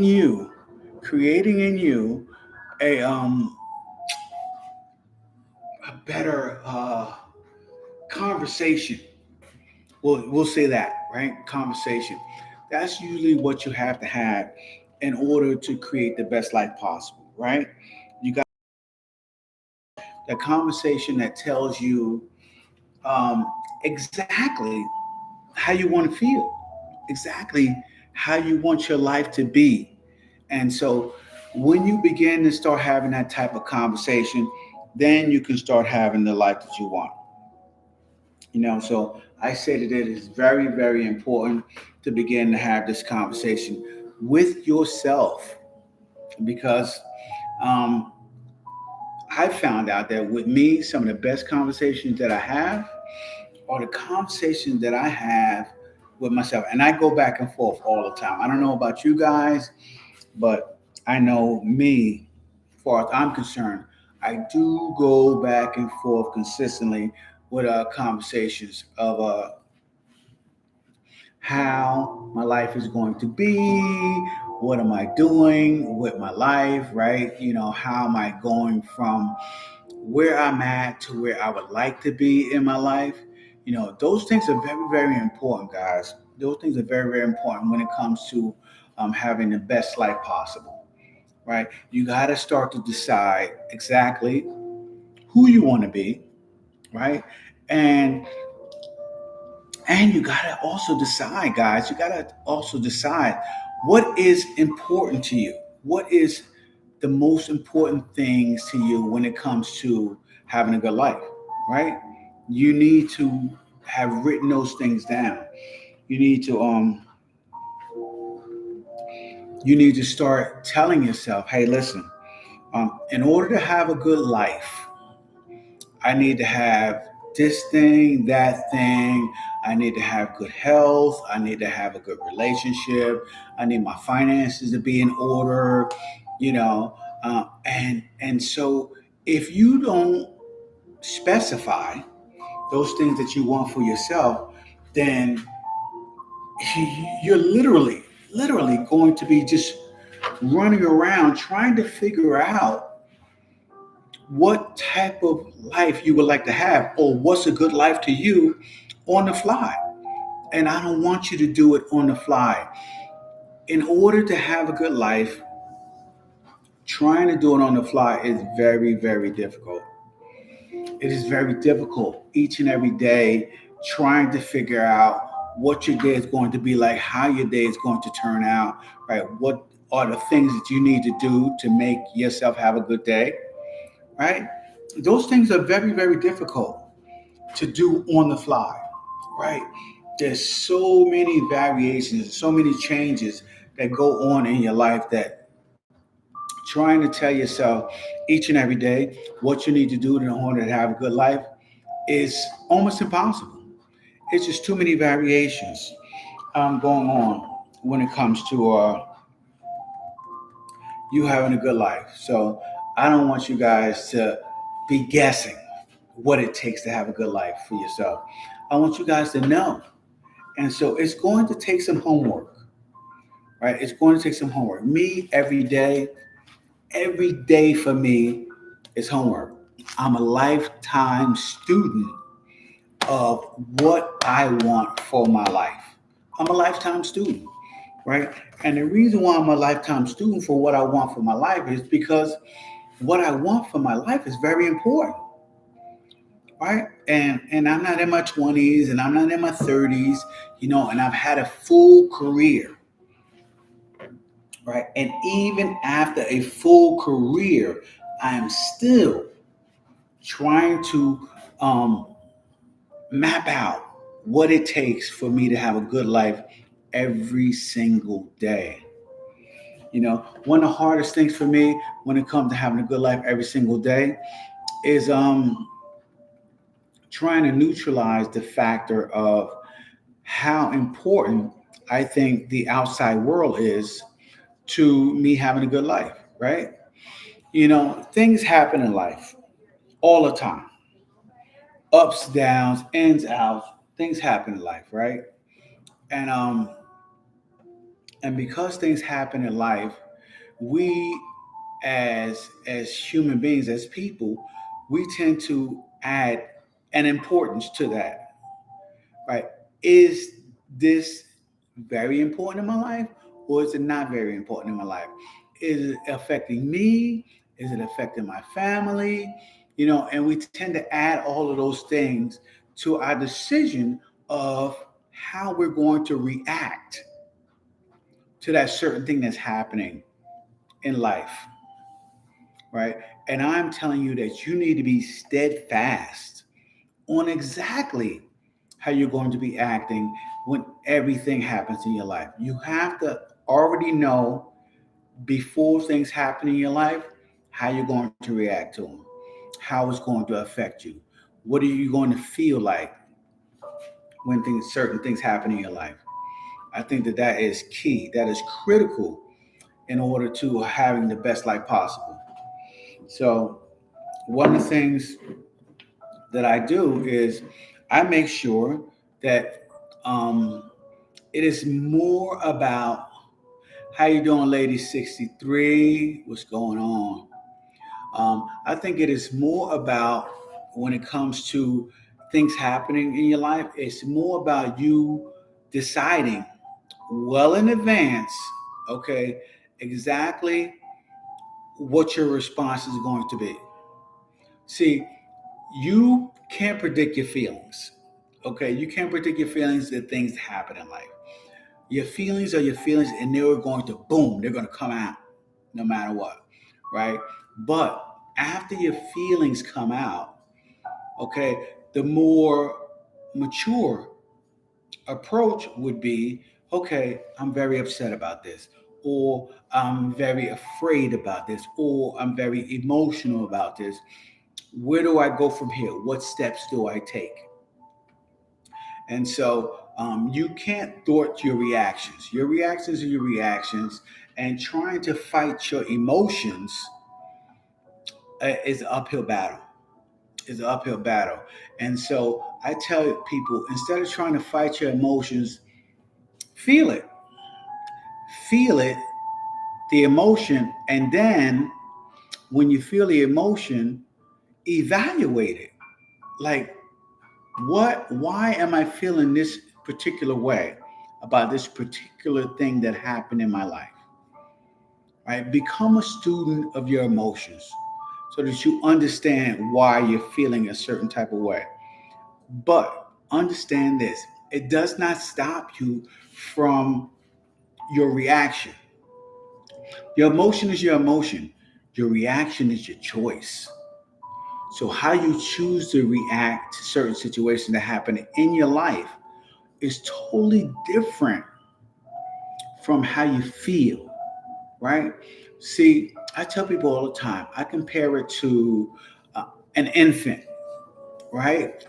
you, creating in you a a better conversation. We'll say that, right? Conversation. That's usually what you have to have in order to create the best life possible, right? You got that conversation that tells you um, exactly how you want to feel, exactly how you want your life to be. And so when you begin to start having that type of conversation, then you can start having the life that you want. So I say that it is very, very important to begin to have this conversation with yourself because um, I found out that with me, some of the best conversations that I have are the conversations that I have with myself. And I go back and forth all the time. I don't know about you guys, but I know me, as far as I'm concerned, I do go back and forth consistently with conversations of how my life is going to be, what am I doing with my life, right? How am I going from where I'm at to where I would like to be in my life. Those things are very, very important, guys. Those things are very, very important when it comes to having the best life possible, right? You got to start to decide exactly who you want to be, right? And and you got to also decide, guys. You got to also decide what is important to you. What is the most important things to you when it comes to having a good life, right? You need to have written those things down. You need to you need to start telling yourself, hey, listen, in order to have a good life, I need to have this thing, that thing. I need to have good health. I need to have a good relationship. I need my finances to be in order, you know. And so if you don't specify those things that you want for yourself, then you're literally going to be just running around trying to figure out what type of life you would like to have or what's a good life to you on the fly. And I don't want you to do it on the fly. In order to have a good life, trying to do it on the fly is very, very difficult. It is very difficult each and every day trying to figure out what your day is going to be like, how your day is going to turn out, right? What are the things that you need to do to make yourself have a good day, right? Those things are very, very difficult to do on the fly, right? There's so many variations, so many changes that go on in your life that trying to tell yourself each and every day what you need to do in order to have a good life is almost impossible. It's just too many variations going on when it comes to you having a good life. So I don't want you guys to be guessing what it takes to have a good life for yourself. I want you guys to know. And so it's going to take some homework, right? It's going to take some homework. Me, every day for me is homework. I'm a lifetime student of what I want for my life. I'm a lifetime student, right? And the reason why I'm a lifetime student for what I want for my life is because what I want for my life is very important, right? And I'm not in my 20s and I'm not in my 30s, and I've had a full career, right? And even after a full career, I am still trying to um, map out what it takes for me to have a good life every single day. One of the hardest things for me when it comes to having a good life every single day is trying to neutralize the factor of how important I think the outside world is to me having a good life, right? Things happen in life all the time, ups, downs, ins, outs. Things happen in life, right? And And because things happen in life, we as human beings, as people, we tend to add an importance to that, right? Is this very important in my life, or is it not very important in my life? Is it affecting me? Is it affecting my family? And we tend to add all of those things to our decision of how we're going to react to that certain thing that's happening in life, right? And I'm telling you that you need to be steadfast on exactly how you're going to be acting when everything happens in your life. You have to already know before things happen in your life how you're going to react to them, how it's going to affect you. What are you going to feel like when certain things happen in your life? I think that that is key. That is critical in order to having the best life possible. So, one of the things that I do is I make sure that um, it is more about how you doing, lady 63? What's going on? I think it is more about when it comes to things happening in your life. It's more about you deciding well in advance, okay, exactly what your response is going to be. See, you can't predict your feelings. Okay, you can't predict your feelings that things happen in life. Your feelings are your feelings, and they're going to boom, they're going to come out no matter what, right? But after your feelings come out, okay, the more mature approach would be, okay, I'm very upset about this, or I'm very afraid about this, or I'm very emotional about this. Where do I go from here? What steps do I take? And so you can't thwart your reactions. Your reactions are your reactions, and trying to fight your emotions is an uphill battle. Is an uphill battle. And so I tell people, instead of trying to fight your emotions, feel it. Feel it, the emotion, and then when you feel the emotion, evaluate it. Like, why am I feeling this particular way about this particular thing that happened in my life? Right? Become a student of your emotions so that you understand why you're feeling a certain type of way. But understand this, it does not stop you from your reaction. Your emotion is your emotion, your reaction is your choice. So, how you choose to react to certain situations that happen in your life is totally different from how you feel, right? See, I tell people all the time, I compare it to an infant, right?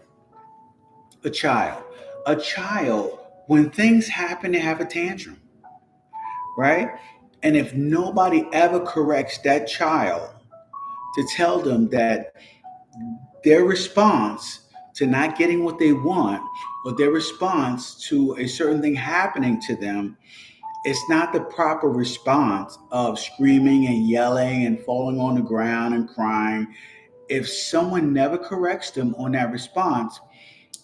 A child. A child, when things happen, they have a tantrum, right? And if nobody ever corrects that child to tell them that their response to not getting what they want, or their response to a certain thing happening to them, it's not the proper response of screaming and yelling and falling on the ground and crying. If someone never corrects them on that response,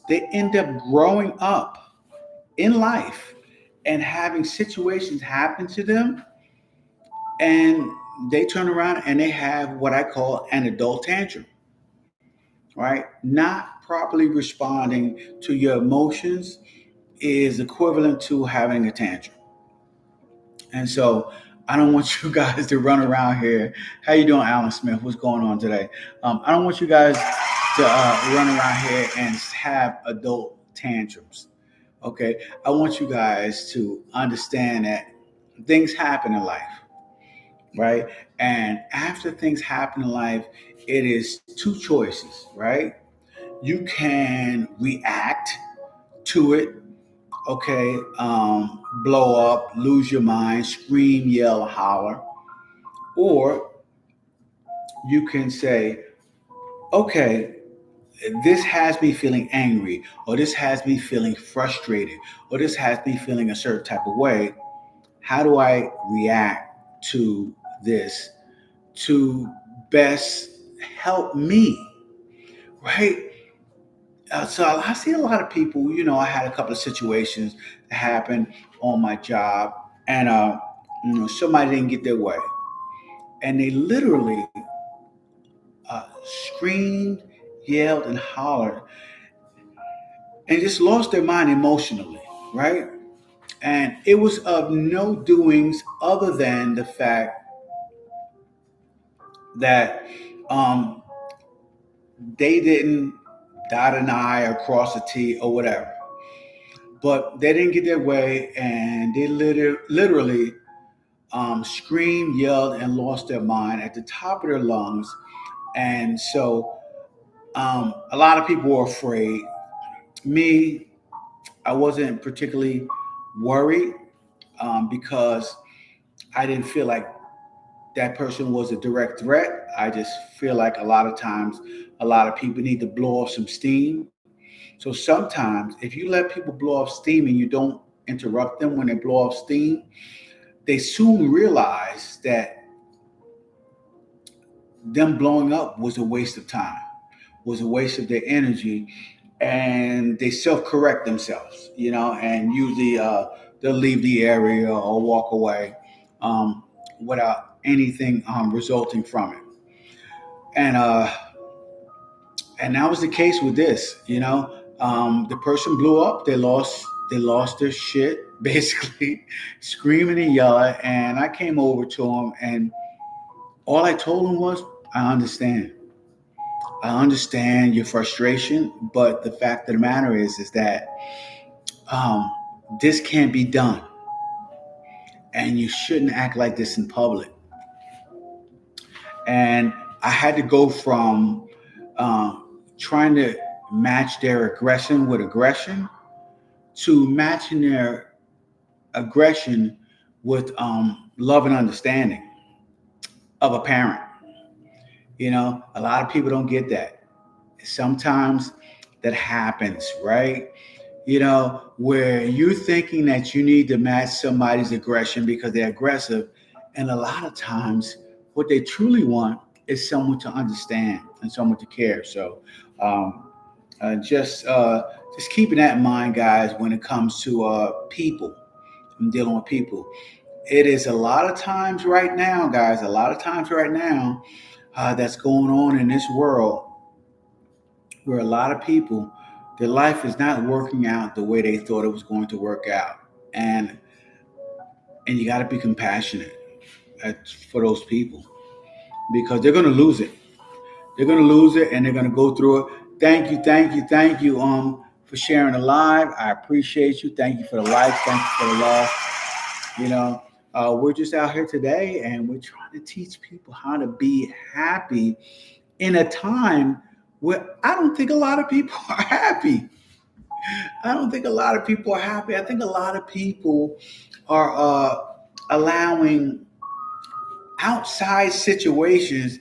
they end up growing up in life and having situations happen to them, and they turn around and they have what I call an adult tantrum, right? Not properly responding to your emotions is equivalent to having a tantrum. And so I don't want you guys to run around here. How you doing, Alan Smith? What's going on today? I don't want you guys to run around here and have adult tantrums. Okay, I want you guys to understand that things happen in life, right? And after things happen in life, it is two choices, right? You can react to it, okay, blow up, lose your mind, scream, yell, holler, or you can say, okay, this has me feeling angry, or this has me feeling frustrated, or this has me feeling a certain type of way. how do I react to this to best help me, right? So I see a lot of people. I had a couple of situations that happened on my job, and somebody didn't get their way, and they literally screamed, yelled, and hollered, and just lost their mind emotionally, right? And it was of no doings other than the fact that um, they didn't dot an I or cross a T or whatever. But they didn't get their way, and they literally screamed, yelled, and lost their mind at the top of their lungs. And so a lot of people were afraid. Me, I wasn't particularly worried because I didn't feel like that person was a direct threat. I just feel like a lot of times, a lot of people need to blow off some steam. So sometimes, if you let people blow off steam and you don't interrupt them when they blow off steam, they soon realize that them blowing up was a waste of time, was a waste of their energy, and they self-correct themselves, and usually they'll leave the area or walk away without anything resulting from it. And and that was the case with this. The person blew up. They lost their shit, basically, screaming and yelling. And I came over to them, and all I told them was, I understand. I understand your frustration, but the fact of the matter is that um, this can't be done, and you shouldn't act like this in public. And I had to go from trying to match their aggression with aggression to matching their aggression with love and understanding of a parent. A lot of people don't get that. Sometimes that happens, right? Where you're thinking that you need to match somebody's aggression because they're aggressive. And a lot of times, what they truly want is someone to understand and someone to care. So, just keeping that in mind, guys, when it comes to people and dealing with people. It is a lot of times right now, guys, a lot of times right now that's going on in this world where a lot of people, their life is not working out the way they thought it was going to work out. And you got to be compassionate for those people because they're going to lose it. They're going to lose it and they're going to go through it. Thank you, thank you, thank you for sharing the live. I appreciate you. Thank you for the likes. Thank you for the love. We're just out here today and we're trying to teach people how to be happy in a time where I don't think a lot of people are happy. I don't think a lot of people are happy. I think a lot of people are allowing outside situations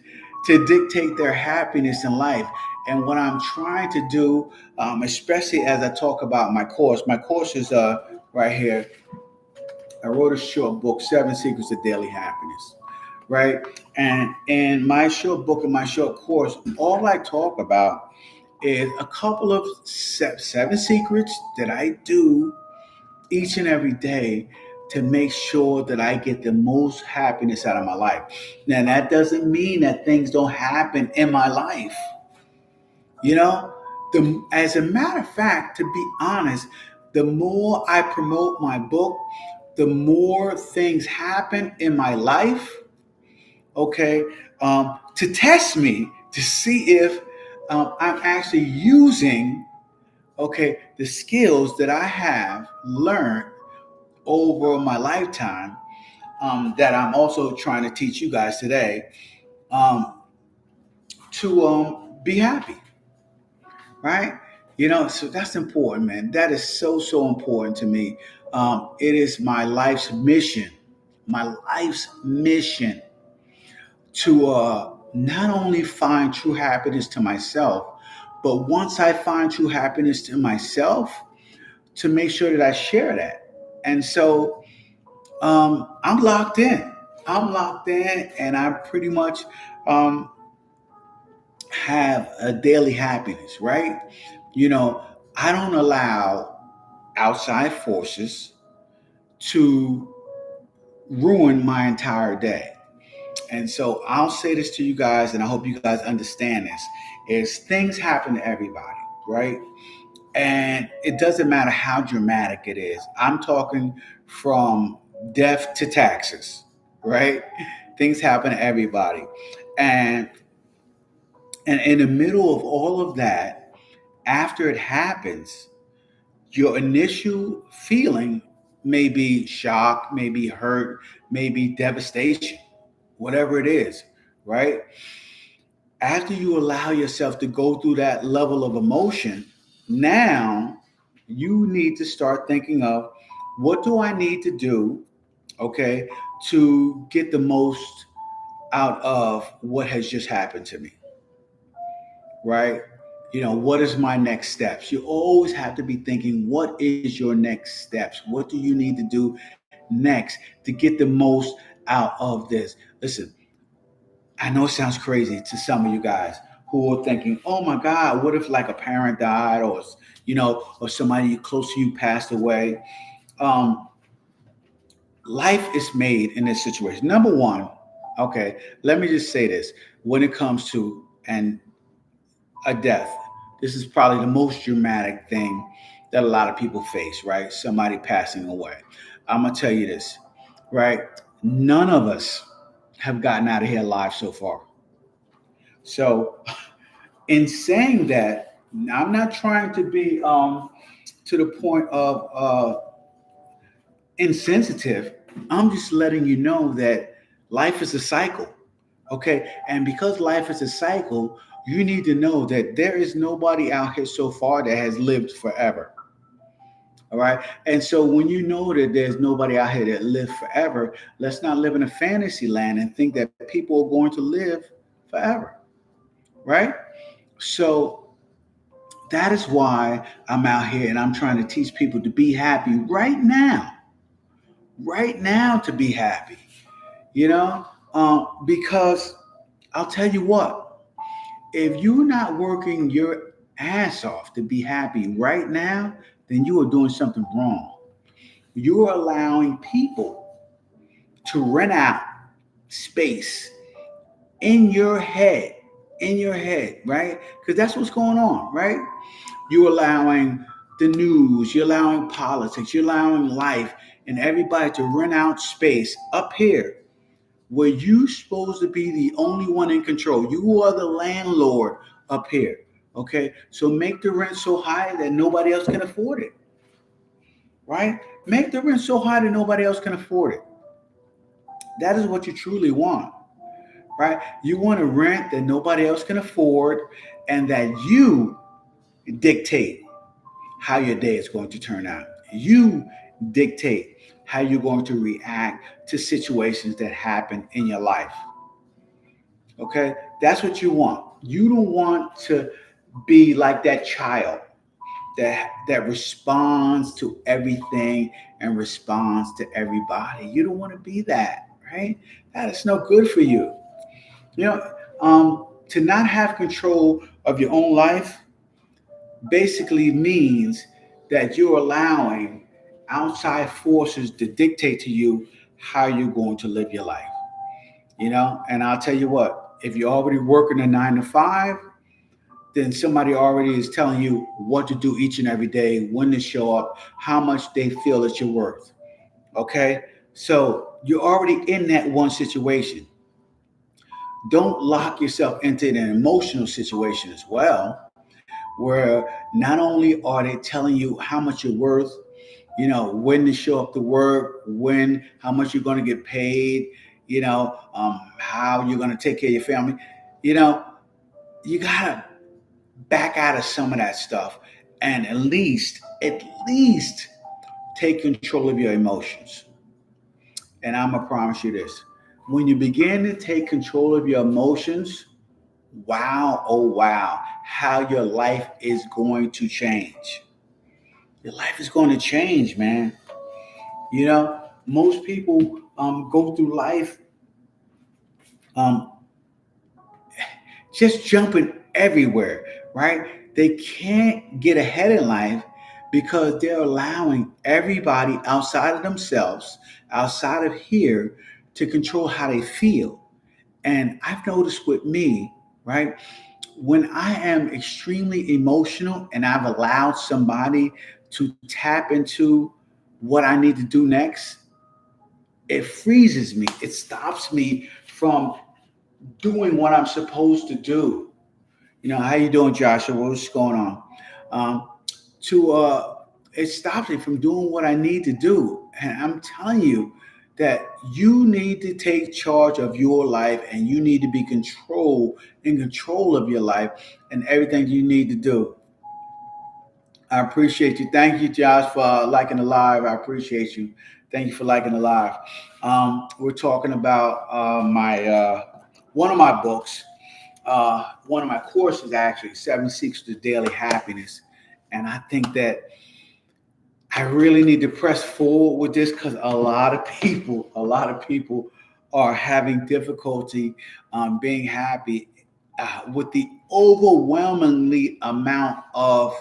to dictate their happiness in life. And what I'm trying to do, especially as I talk about my course is right here. I wrote a short book, Seven Secrets of Daily Happiness, right? And in my short book and my short course, all I talk about is a couple of seven secrets that I do each and every day to make sure that I get the most happiness out of my life. Now, that doesn't mean that things don't happen in my life. You know, as a matter of fact, to be honest, the more I promote my book, the more things happen in my life, okay, to test me to see if I'm actually using, okay, the skills that I have learned over my lifetime that I'm also trying to teach you guys today um, to be happy, right? So that's important, man. That is so, so important to me. It is my life's mission to not only find true happiness to myself, but once I find true happiness to myself, to make sure that I share that. And so I'm locked in. I'm locked in, and I pretty much um, have a daily happiness, right? You know, I don't allow outside forces to ruin my entire day. And so I'll say this to you guys, and I hope you guys understand this: is things happen to everybody, right? And it doesn't matter how dramatic it is. I'm talking from death to taxes, right? Things happen to everybody. And and in the middle of all of that, after it happens, your initial feeling may be shock, maybe hurt, maybe devastation, whatever it is, right? After you allow yourself to go through that level of emotion, now you need to start thinking of what do I need to do, okay, to get the most out of what has just happened to me, right? What is my next steps? You always have to be thinking, what is your next steps? What do you need to do next to get the most out of this? Listen, I know it sounds crazy to some of you guys who are thinking, "Oh my God, what if like a parent died, or or somebody close to you passed away?" Um, Life is made in this situation. Number one, okay, let me just say this: when it comes to a death, this is probably the most dramatic thing that a lot of people face. Right, somebody passing away. I'm gonna tell you this, right? None of us have gotten out of here alive so far. So in saying that, I'm not trying to be to the point of insensitive. I'm just letting you know that life is a cycle. Okay. And because life is a cycle, you need to know that there is nobody out here so far that has lived forever. All right. And so when you know that there's nobody out here that lived forever, let's not live in a fantasy land and think that people are going to live forever. Right. So that is why I'm out here and I'm trying to teach people to be happy right now to be happy, you know, because I'll tell you what, if you're not working your ass off to be happy right now, then you are doing something wrong. You're allowing people to rent out space in your head, right? Because that's what's going on, right? You're allowing the news, you're allowing politics, you're allowing life and everybody to rent out space up here where you're supposed to be the only one in control. You are the landlord up here. Okay. So make the rent so high that nobody else can afford it. Right? Make the rent so high that nobody else can afford it. That is what you truly want. Right? You want a rent that nobody else can afford and that you dictate how your day is going to turn out. You dictate how you're going to react to situations that happen in your life. Okay? That's what you want. You don't want to be like that child that responds to everything and responds to everybody. You don't want to be that, right? That is no good for you. You know, to not have control of your own life basically means that you're allowing outside forces to dictate to you how you're going to live your life. And I'll tell you what, if you're already working a 9 to 5, then somebody already is telling you what to do each and every day, when to show up, how much they feel that you're worth. Okay? So you're already in that one situation. Don't lock yourself into an emotional situation as well, where not only are they telling you how much you're worth, when to show up to work, how much you're going to get paid, how you're going to take care of your family, you know, you got to back out of some of that stuff and at least take control of your emotions. And I'm gonna promise you this: when you begin to take control of your emotions, wow, oh wow, how your life is going to change. Your life is going to change, man. You know, Most people go through life um, just jumping everywhere, right? They can't get ahead in life because they're allowing everybody outside of themselves, outside of here, to control how they feel. And I've noticed with me, right, when I am extremely emotional and I've allowed somebody to tap into what I need to do next, it freezes me. It stops me from doing what I'm supposed to do. How you doing, Joshua? What's going on? Um, to It stops me from doing what I need to do. And I'm telling you that you need to take charge of your life, and you need to be in control of your life and everything you need to do. I appreciate you. Thank you, Josh, for liking the live. I appreciate you. Thank you for liking the live. We're talking about my one of my books, one of my courses, actually, Seven Secrets to Daily Happiness. And I think that I really need to press forward with this because a lot of people are having difficulty being happy with the overwhelmingly amount of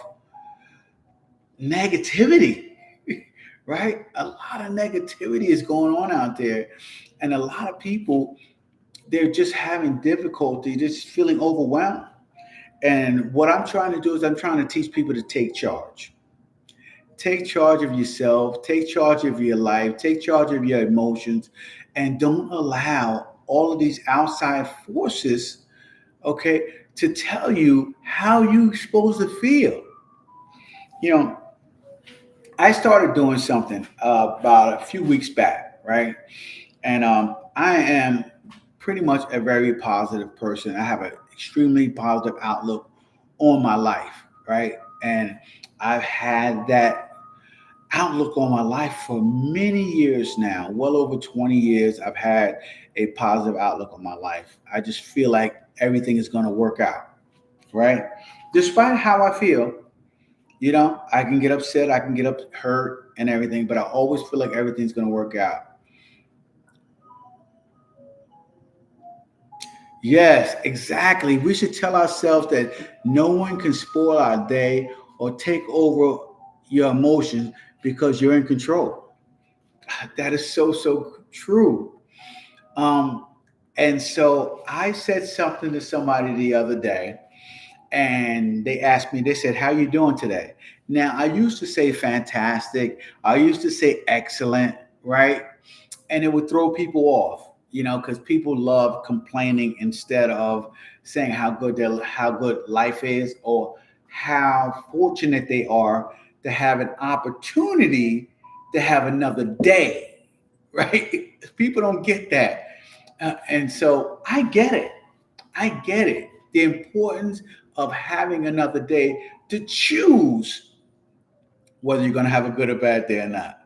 negativity, right? A lot of negativity is going on out there. And a lot of people, they're just having difficulty, just feeling overwhelmed. And what I'm trying to do is I'm trying to teach people to take charge. Take charge of yourself, take charge of your life, take charge of your emotions, and don't allow all of these outside forces, okay, to tell you how you're supposed to feel. You know, I started doing something about a few weeks back, right? And I am pretty much a very positive person. I have an extremely positive outlook on my life, right? And I've had that outlook on my life for many years now. Well over 20 years, I've had a positive outlook on my life. I just feel like everything is going to work out, right? Despite how I feel, I can get upset, I can get up hurt and everything, but I always feel like everything's going to work out. Yes, exactly. We should tell ourselves that no one can spoil our day or take over your emotions because you're in control. That is so, so true. Um, and so I said something to somebody the other day, and they asked me, they said, "How you doing today?" Now, I used to say fantastic. I used to say excellent, right? And it would throw people off, because people love complaining instead of saying how good life is, or how fortunate they are to have an opportunity to have another day, right? People don't get that. And so I get it. I get it. The importance of having another day to choose whether you're going to have a good or bad day or not.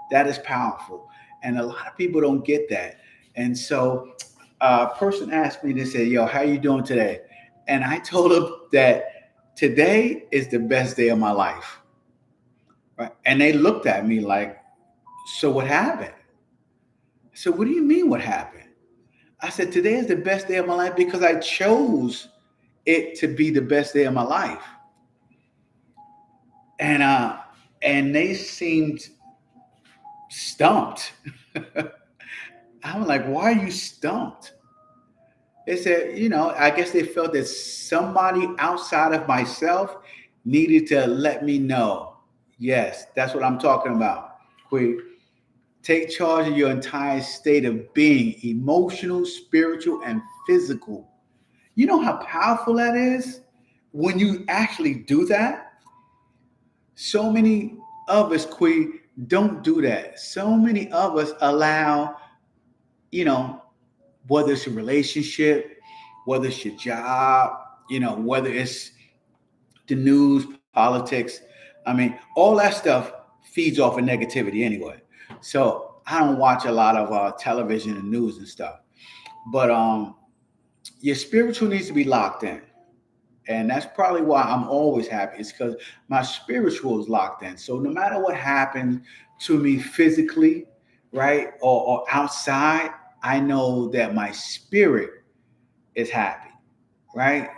That is powerful. And a lot of people don't get that. And so a person asked me, they said, "Yo, how you doing today?" And I told them that today is the best day of my life. Right? And they looked at me like, "So what happened?" So what do you mean what happened? I said, "Today is the best day of my life because I chose it to be the best day of my life." And they seemed stumped. I'm like, "Why are you stumped?" They said, I guess they felt that somebody outside of myself needed to let me know. Yes, that's what I'm talking about. Quick, take charge of your entire state of being, emotional, spiritual, and physical. You know how powerful that is when you actually do that? So many of us, Quee, don't do that. So many of us allow, you know, whether it's a relationship, whether it's your job, whether it's the news, politics. I mean, all that stuff feeds off of negativity anyway. So I don't watch a lot of television and news and stuff. But your spiritual needs to be locked in. And that's probably why I'm always happy. It's because my spiritual is locked in. So no matter what happens to me physically, right? Or outside, I know that my spirit is happy, right?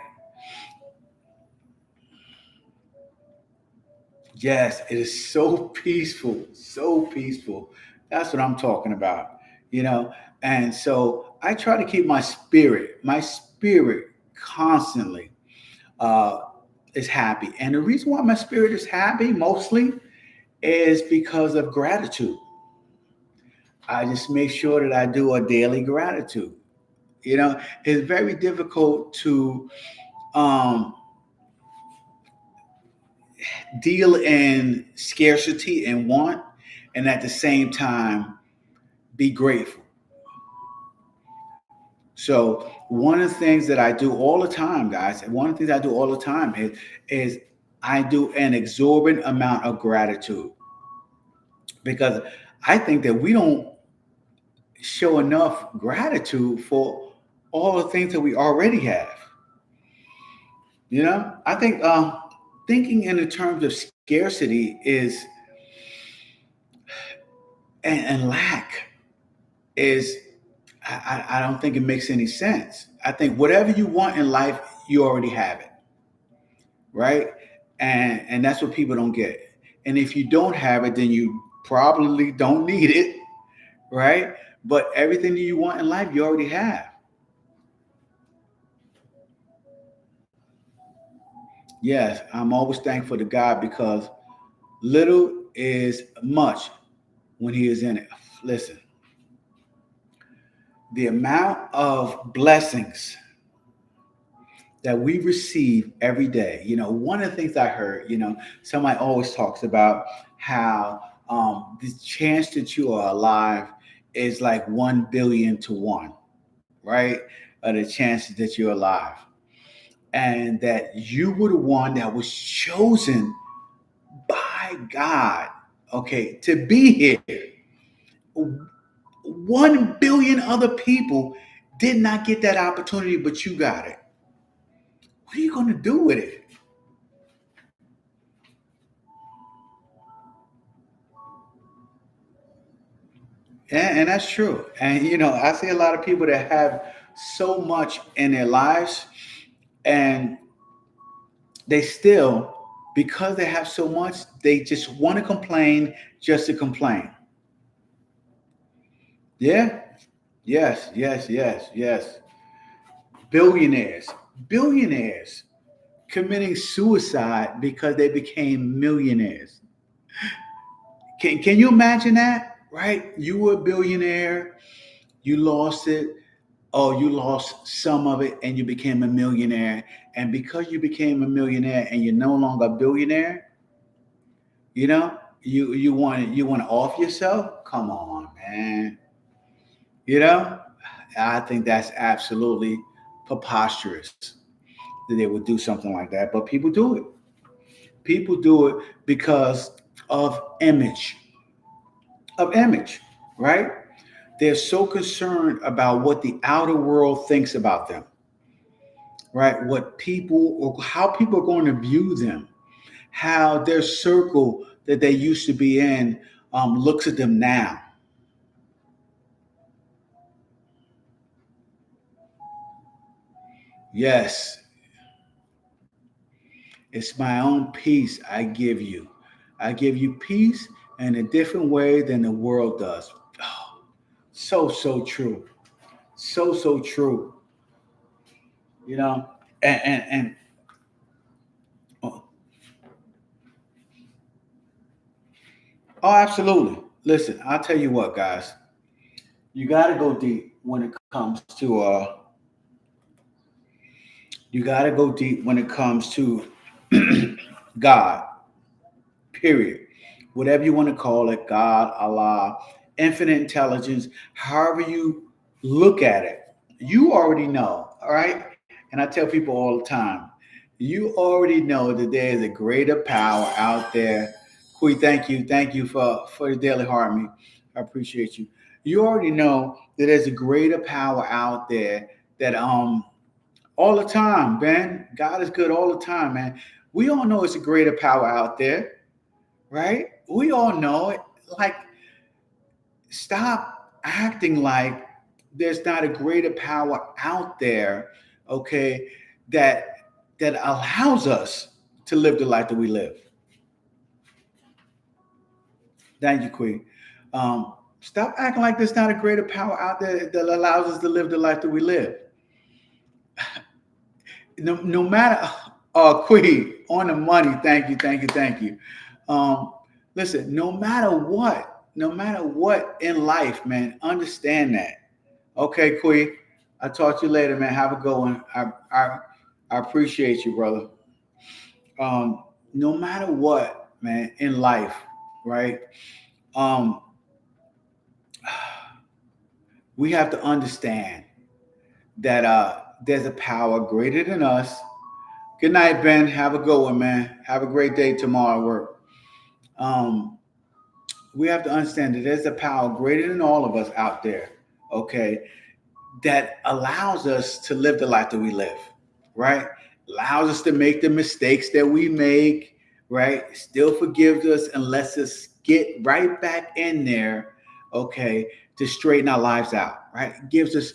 Yes, it is so peaceful, so peaceful. That's what I'm talking about, you know. And so I try to keep my spirit constantly uh, is happy. And the reason why my spirit is happy mostly is because of gratitude. I just make sure that I do a daily gratitude. You know, it's very difficult to um, deal in scarcity and want, and at the same time be grateful. So one of the things that I do all the time, guys, and one of the things I do all the time is I do an exorbitant amount of gratitude because I think that we don't show enough gratitude for all the things that we already have. You know, I think thinking in the terms of scarcity is and lack is I don't think it makes any sense. I think whatever you want in life, you already have it, right? And that's what people don't get. And if you don't have it, then you probably don't need it, right? But everything that you want in life, you already have. Yes, I'm always thankful to God because little is much when He is in it. Listen, the amount of blessings that we receive every day. You know, one of the things I heard, you know, somebody always talks about how the chance that you are alive is like 1 billion to one, right? The chances that you're alive. And that you were the one that was chosen by God, okay, to be here. 1 billion other people did not get that opportunity, but you got it. What are you going to do with it? And that's true. And you know, I see a lot of people that have so much in their lives and they still, because they have so much, they just want to complain just to complain. Yeah. Yes, yes, yes, yes. Billionaires, billionaires committing suicide because they became millionaires. Can you imagine that? Right? You were a billionaire, you lost it, or you lost some of it and you became a millionaire. And because you became a millionaire and you're no longer a billionaire, you know, you want to off yourself? Come on, man. You know, I think that's absolutely preposterous that they would do something like that. But people do it. People do it because of image, right? They're so concerned about what the outer world thinks about them, right? What people or how people are going to view them, how their circle that they used to be in looks at them now. Yes, it's my own peace I give you. I give you peace in a different way than the world does. Oh, so true. So true. You know, and oh, absolutely. Listen, I'll tell you what, guys. You got to go deep when it comes to you got to go deep when it comes to God, period. Whatever you want to call it, God, Allah, infinite intelligence, however you look at it, you already know, all right? And I tell people all the time, you already know that there is a greater power out there. Kui, thank you for the daily harmony. I appreciate you. You already know that there's a greater power out there that all the time, man. God is good all the time, man. We all know it's a greater power out there, right? We all know it. Like Stop acting like there's not a greater power out there, okay, that that allows us to live the life that we live. Thank you, Queen. Stop acting like there's not a greater power out there that allows us to live the life that we live. No matter, Queen, on the money. Thank you, thank you, thank you. Um, Listen, no matter what in life, man, understand that. Okay, Queen. I'll talk to you later, man. Have a good one. I appreciate you, brother. No matter what, man, in life, right? Um, we have to understand that there's a power greater than us. Good night, Ben. Have a good one, man. Have a great day tomorrow at work. Um, we have to understand that there's a power greater than all of us out there, okay, that allows us to live the life that we live, right? Allows us to make the mistakes that we make, right? Still forgives us and lets us get right back in there, okay, to straighten our lives out, right? Gives us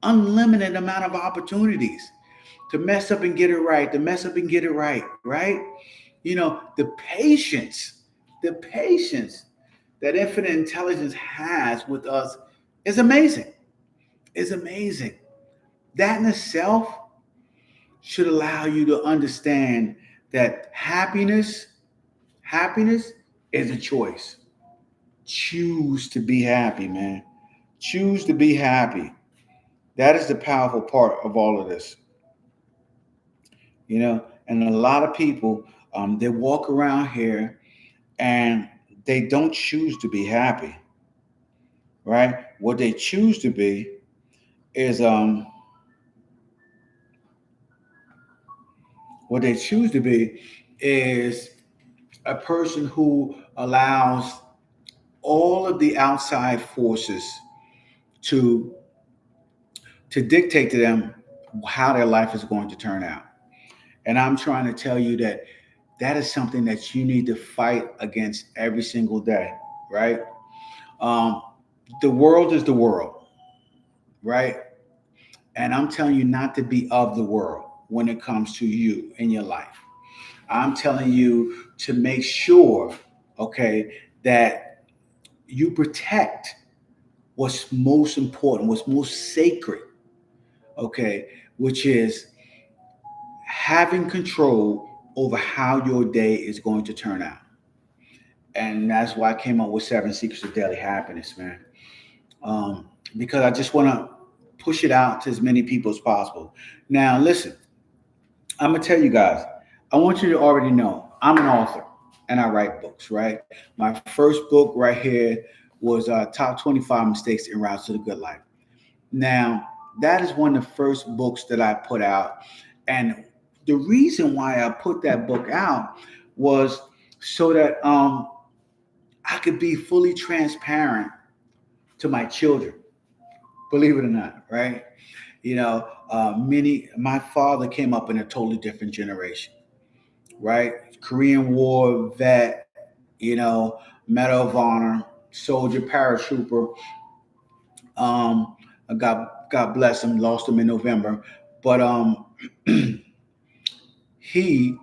unlimited amount of opportunities to mess up and get it right, to mess up and get it right, right? The patience that infinite intelligence has with us is amazing. Is amazing. That in itself should allow you to understand that happiness is a choice. Choose to be happy, man. Choose to be happy. That is the powerful part of all of this. And a lot of people, they walk around here and they don't choose to be happy, right? What they choose to be is what they choose to be is a person who allows all of the outside forces to dictate to them how their life is going to turn out. And I'm trying to tell you that that is something that you need to fight against every single day, right? Um, the world is the world, right? And I'm telling you not to be of the world when it comes to you in your life. I'm telling you to make sure, okay, that you protect what's most important, what's most sacred, okay, which is having control over how your day is going to turn out. And that's why I came up with Seven Secrets of Daily Happiness, man. Because I just want to push it out to as many people as possible. Now, listen, I'm gonna tell you guys. I want you to already know I'm an author and I write books. Right. My first book right here was Top 25 Mistakes in Routes to the Good Life. Now, that is one of the first books that I put out, and the reason why I put that book out was so that I could be fully transparent to my children. Believe it or not, right? My father came up in a totally different generation, right? Korean War vet, Medal of Honor, soldier, paratrooper. God bless him, lost him in November, but he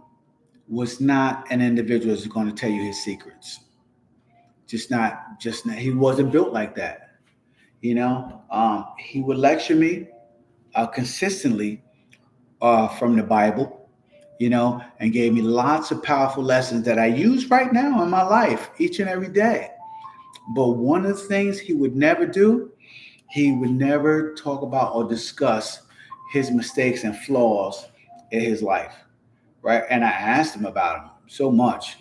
was not an individual who's going to tell you his secrets. Just not. He wasn't built like that. He would lecture me consistently from the Bible, and gave me lots of powerful lessons that I use right now in my life each and every day. But one of the things he would never do, he would never talk about or discuss his mistakes and flaws in his life, right? And I asked him about them so much.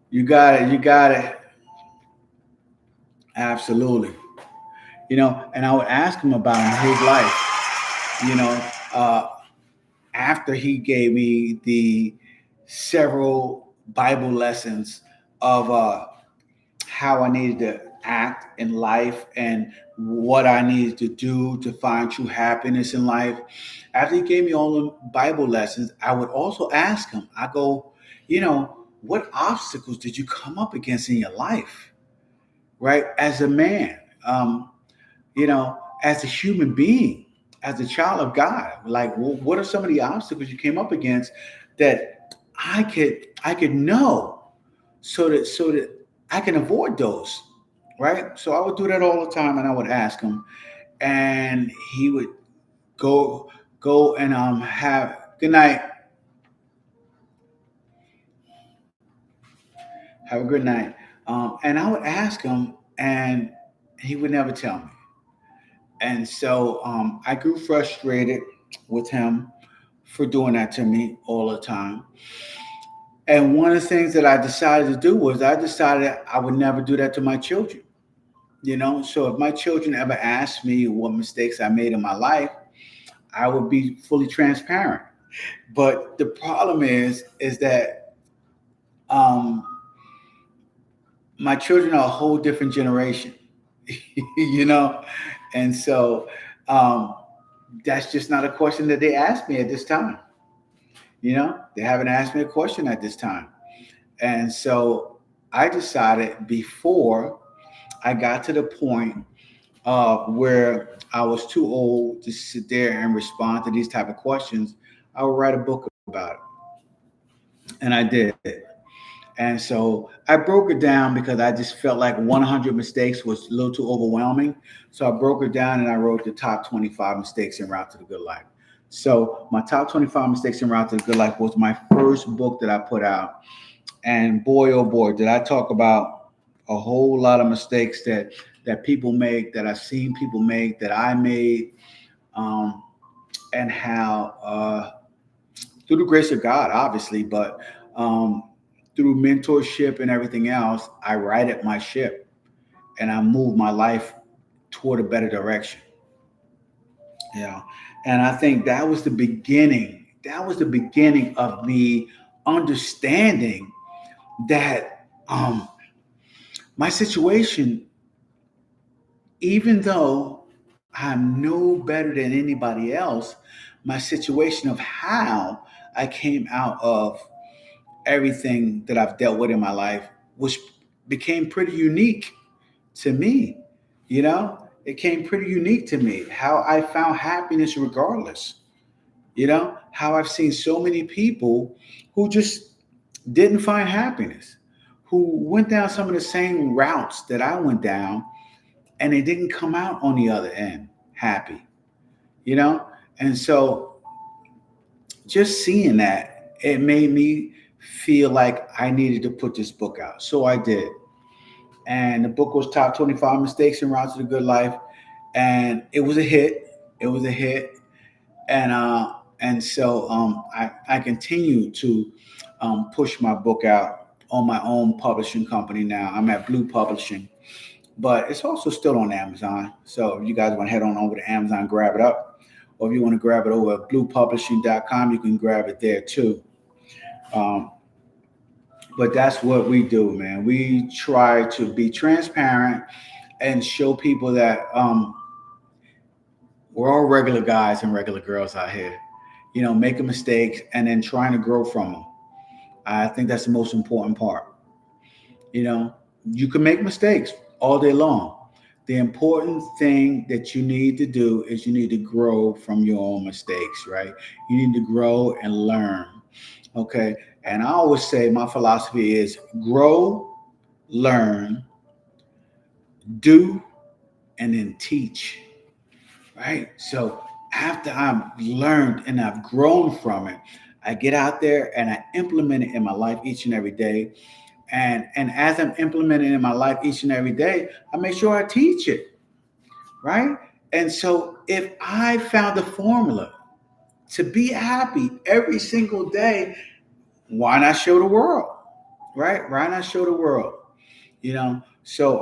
You got it. Absolutely. And I would ask him about his life, you know, uh, after he gave me the several Bible lessons of how I needed to act in life and what I needed to do to find true happiness in life. After he gave me all the Bible lessons, I would also ask him, I go, what obstacles did you come up against in your life? right? As a man, as a human being, as a child of God. Like, what are some of the obstacles you came up against that I could know so that I can avoid those, right? So I would do that all the time, and I would ask him, and he would go go and have good night, have a good night, and I would ask him, and he would never tell me. And so I grew frustrated with him for doing that to me all the time. And one of the things that I decided to do was I decided I would never do that to my children. So if my children ever asked me what mistakes I made in my life, I would be fully transparent. But the problem is that um, my children are a whole different generation, you know, and so um, that's just not a question that they ask me at this time. They haven't asked me a question at this time. And so I decided before I got to the point where I was too old to sit there and respond to these type of questions, I would write a book about it. And I did. And so I broke it down because I just felt like 100 mistakes was a little too overwhelming. So I broke it down and I wrote the top 25 mistakes en route to the good life. So my top 25 mistakes en route to the good life was my first book that I put out. And boy, oh boy, did I talk about a whole lot of mistakes that people make, that I've seen people make, that I made, um, and how through the grace of God, obviously, but um, through mentorship and everything else, I righted my ship and I moved my life toward a better direction. Yeah, and I think that was the beginning. That was the beginning of me understanding that my situation, even though I'm no better than anybody else, my situation of how I came out of everything that I've dealt with in my life was became pretty unique to me. It came pretty unique to me how I found happiness regardless. How I've seen so many people who just didn't find happiness, who went down some of the same routes that I went down, and they didn't come out on the other end happy, you know? And so just seeing that, it made me feel like I needed to put this book out. So I did. And the book was Top 25 Mistakes and Routes to the Good Life. And it was a hit. It was a hit. And so I continue to push my book out on my own publishing company now. I'm at Blue Publishing, but it's also still on Amazon. So if you guys want to head on over to Amazon, grab it up. Or if you want to grab it over at bluepublishing.com, you can grab it there too. Um, but that's what we do, man. We try to be transparent and show people that we're all regular guys and regular girls out here, making mistakes and then trying to grow from them. I think that's the most important part. You know, you can make mistakes all day long. The important thing that you need to do is you need to grow from your own mistakes, right? You need to grow and learn. Okay. And I always say my philosophy is grow, learn, do, and then teach. Right. So after I've learned and I've grown from it, I get out there and I implement it in my life each and every day. And as I'm implementing it in my life each and every day, I make sure I teach it. Right. And so if I found a formula to be happy every single day, why not show the world? Right? Why not show the world? So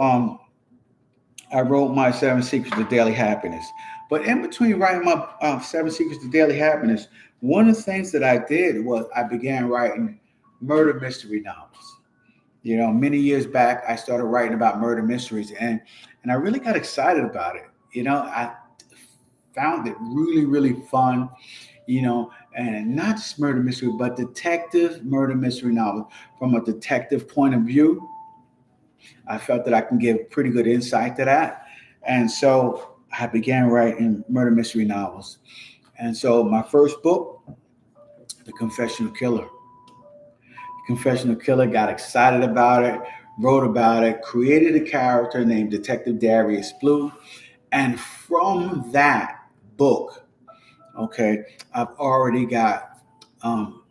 I wrote my Seven Secrets to Daily Happiness. But in between writing my Seven Secrets to Daily Happiness, one of the things that I did was I began writing murder mystery novels. Many years back, I started writing about murder mysteries, and I really got excited about it. I found it really, really fun. And not just murder mystery, but detective murder mystery novel from a detective point of view. I felt that I can give pretty good insight to that. And so I began writing murder mystery novels. And so my first book, The Confessional Killer. The Confessional Killer, got excited about it, wrote about it, created a character named Detective Darius Blue. And from that book, okay, I've already got um,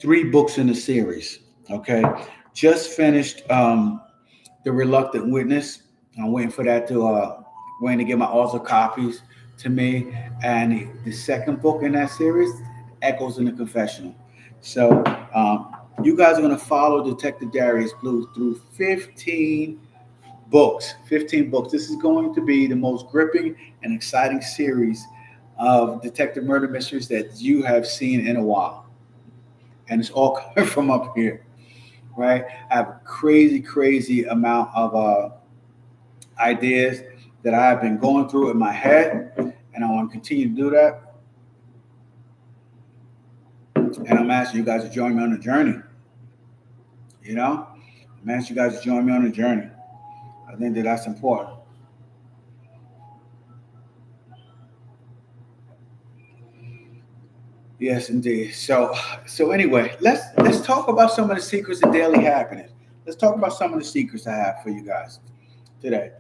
3 books in the series. Okay, just finished The Reluctant Witness. I'm waiting for that to waiting to get my author copies to me. And the second book in that series, Echoes in the Confessional. So um, you guys are going to follow Detective Darius Blue through 15 books. 15 books. This is going to be the most gripping and exciting series of detective murder mysteries that you have seen in a while. And it's all coming from up here, right? I have a crazy, crazy amount of ideas that I have been going through in my head, and I want to continue to do that. And I'm asking you guys to join me on the journey. You know, I'm asking you guys to join me on the journey. I think that that's important. Yes, indeed. So anyway, let's talk about some of the secrets of daily happiness. Let's talk about some of the secrets I have for you guys today.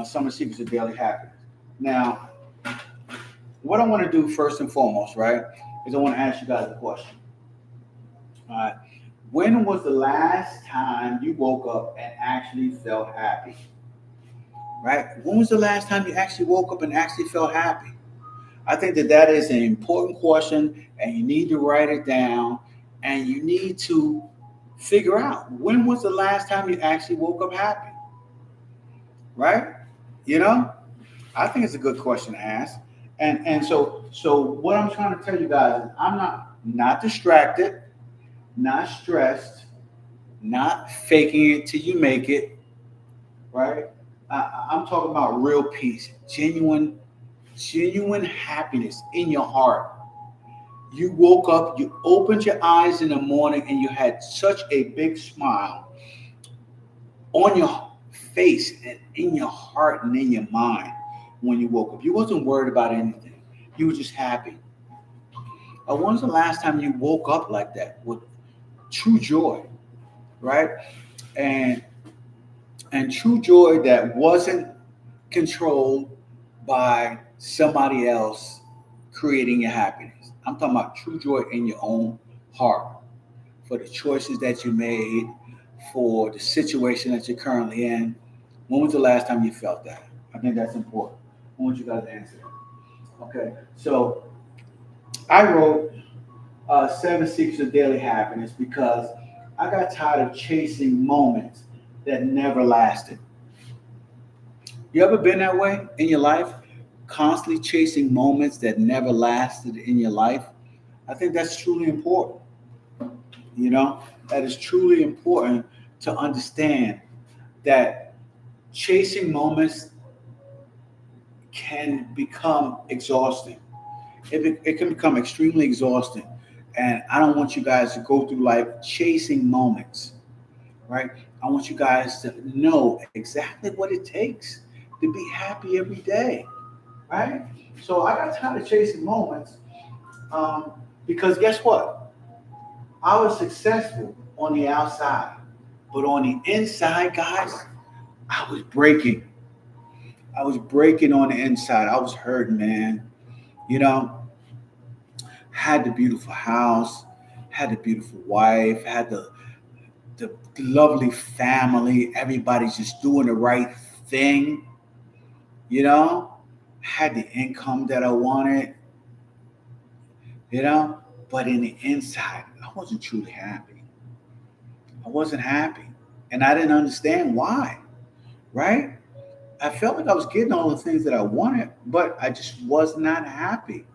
Some of the secrets of daily happiness. Now, what I want to do first and foremost, right, is I want to ask you guys a question. All right. When was the last time you woke up and actually felt happy? Right? When was the last time you actually woke up and actually felt happy? I think that that is an important question, and you need to write it down, and you need to figure out when was the last time you actually woke up happy, right? You know, I think it's a good question to ask. And so what I'm trying to tell you guys is I'm not distracted, not stressed, not faking it till you make it, right? I'm talking about real peace, genuine happiness in your heart. You woke up, you opened your eyes in the morning, and you had such a big smile on your face and in your heart and in your mind when you woke up. You wasn't worried about anything. You were just happy. When was the last time you woke up like that with true joy, right? And and true joy that wasn't controlled by somebody else creating your happiness. I'm talking about true joy in your own heart for the choices that you made, for the situation that you're currently in. When was the last time you felt that? I think that's important. I want you guys to answer that. Okay, so I wrote 7 Secrets of Daily Happiness because I got tired of chasing moments that never lasted. You ever been that way in your life? Constantly chasing moments that never lasted in your life? I think that's truly important. You know, that is truly important to understand that chasing moments can become exhausting. It can become extremely exhausting. And I don't want you guys to go through life chasing moments, right? I want you guys to know exactly what it takes to be happy every day, right? So I got tired of chasing moments because guess what? I was successful on the outside, but on the inside, guys, I was breaking. I was breaking on the inside. I was hurting, man. You know, had the beautiful house, had the beautiful wife, had the lovely family. Everybody's just doing the right thing. You know, had the income that I wanted. You know, but in the inside, I wasn't truly happy. I wasn't happy, and I didn't understand why. Right? I felt like I was getting all the things that I wanted, but I just was not happy.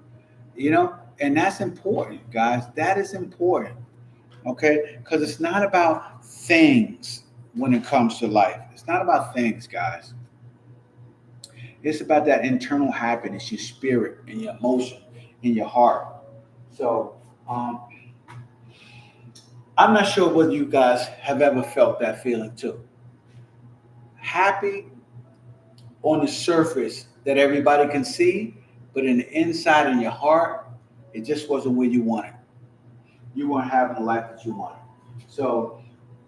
You know, and that's important, guys. That is important. Okay, because it's not about things when it comes to life. It's not about things, guys. It's about that internal happiness, your spirit and your emotion in your heart. So um, I'm not sure whether you guys have ever felt that feeling too. Happy on the surface that everybody can see, but in the inside in your heart, it just wasn't where you wanted. You weren't having the life that you wanted. So,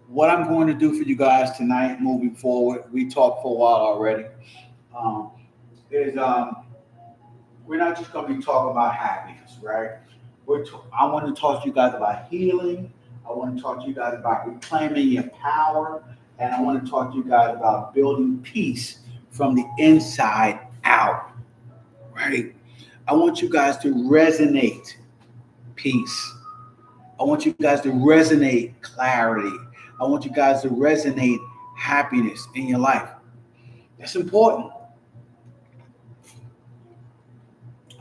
what I'm going to do for you guys tonight, moving forward, we talked for a while already, um, is we're not just going to be talking about happiness, right? I want to talk to you guys about healing. I want to talk to you guys about reclaiming your power. And I want to talk to you guys about building peace from the inside out, right? I want you guys to resonate peace. I want you guys to resonate clarity. I want you guys to resonate happiness in your life. That's important.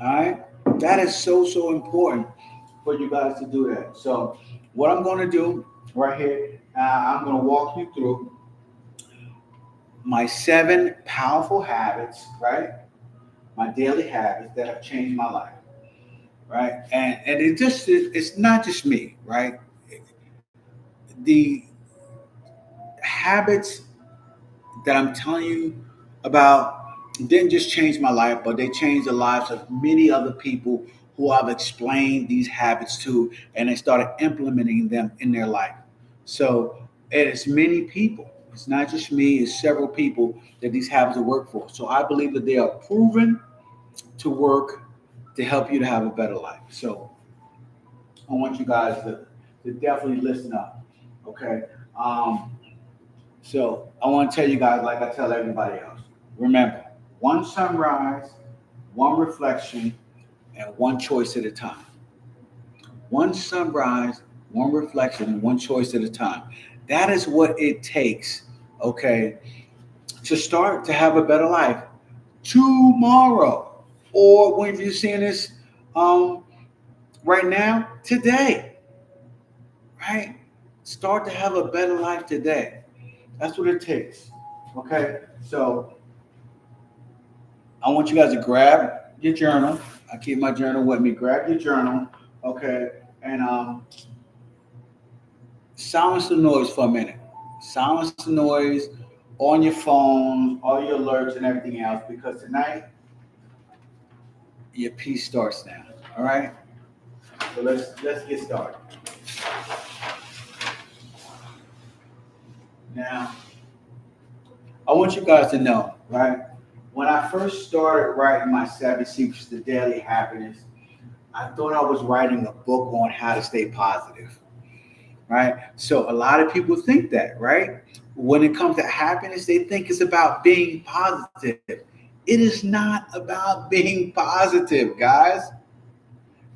All right. That is so, so important for you guys to do that. So, what I'm going to do right here, I'm going to walk you through my 7 powerful habits, right? My daily habits that have changed my life, right? And it's not just me, right? The habits that I'm telling you about didn't just change my life, but they changed the lives of many other people who I've explained these habits to, and they started implementing them in their life. So it is many people. It's not just me, it's several people that these habits will work for. So I believe that they are proven to work to help you to have a better life. So I want you guys to definitely listen up. Okay. So I want to tell you guys, like I tell everybody else, remember, one sunrise, one reflection, and one choice at a time. One sunrise, one reflection, and one choice at a time. That is what it takes, okay, to start to have a better life tomorrow. Or when you're seeing this um, right now, today, right? Start to have a better life today. That's what it takes. Okay. So I want you guys to grab your journal. I keep my journal with me. Grab your journal. Okay. And silence the noise for a minute. Silence the noise on your phone, all your alerts and everything else, because tonight your piece starts now. All right. So let's get started. Now, I want you guys to know, right? When I first started writing my 7 Secrets to Daily Happiness, I thought I was writing a book on how to stay positive, right? So a lot of people think that, right? When it comes to happiness, they think it's about being positive. It is not about being positive, guys,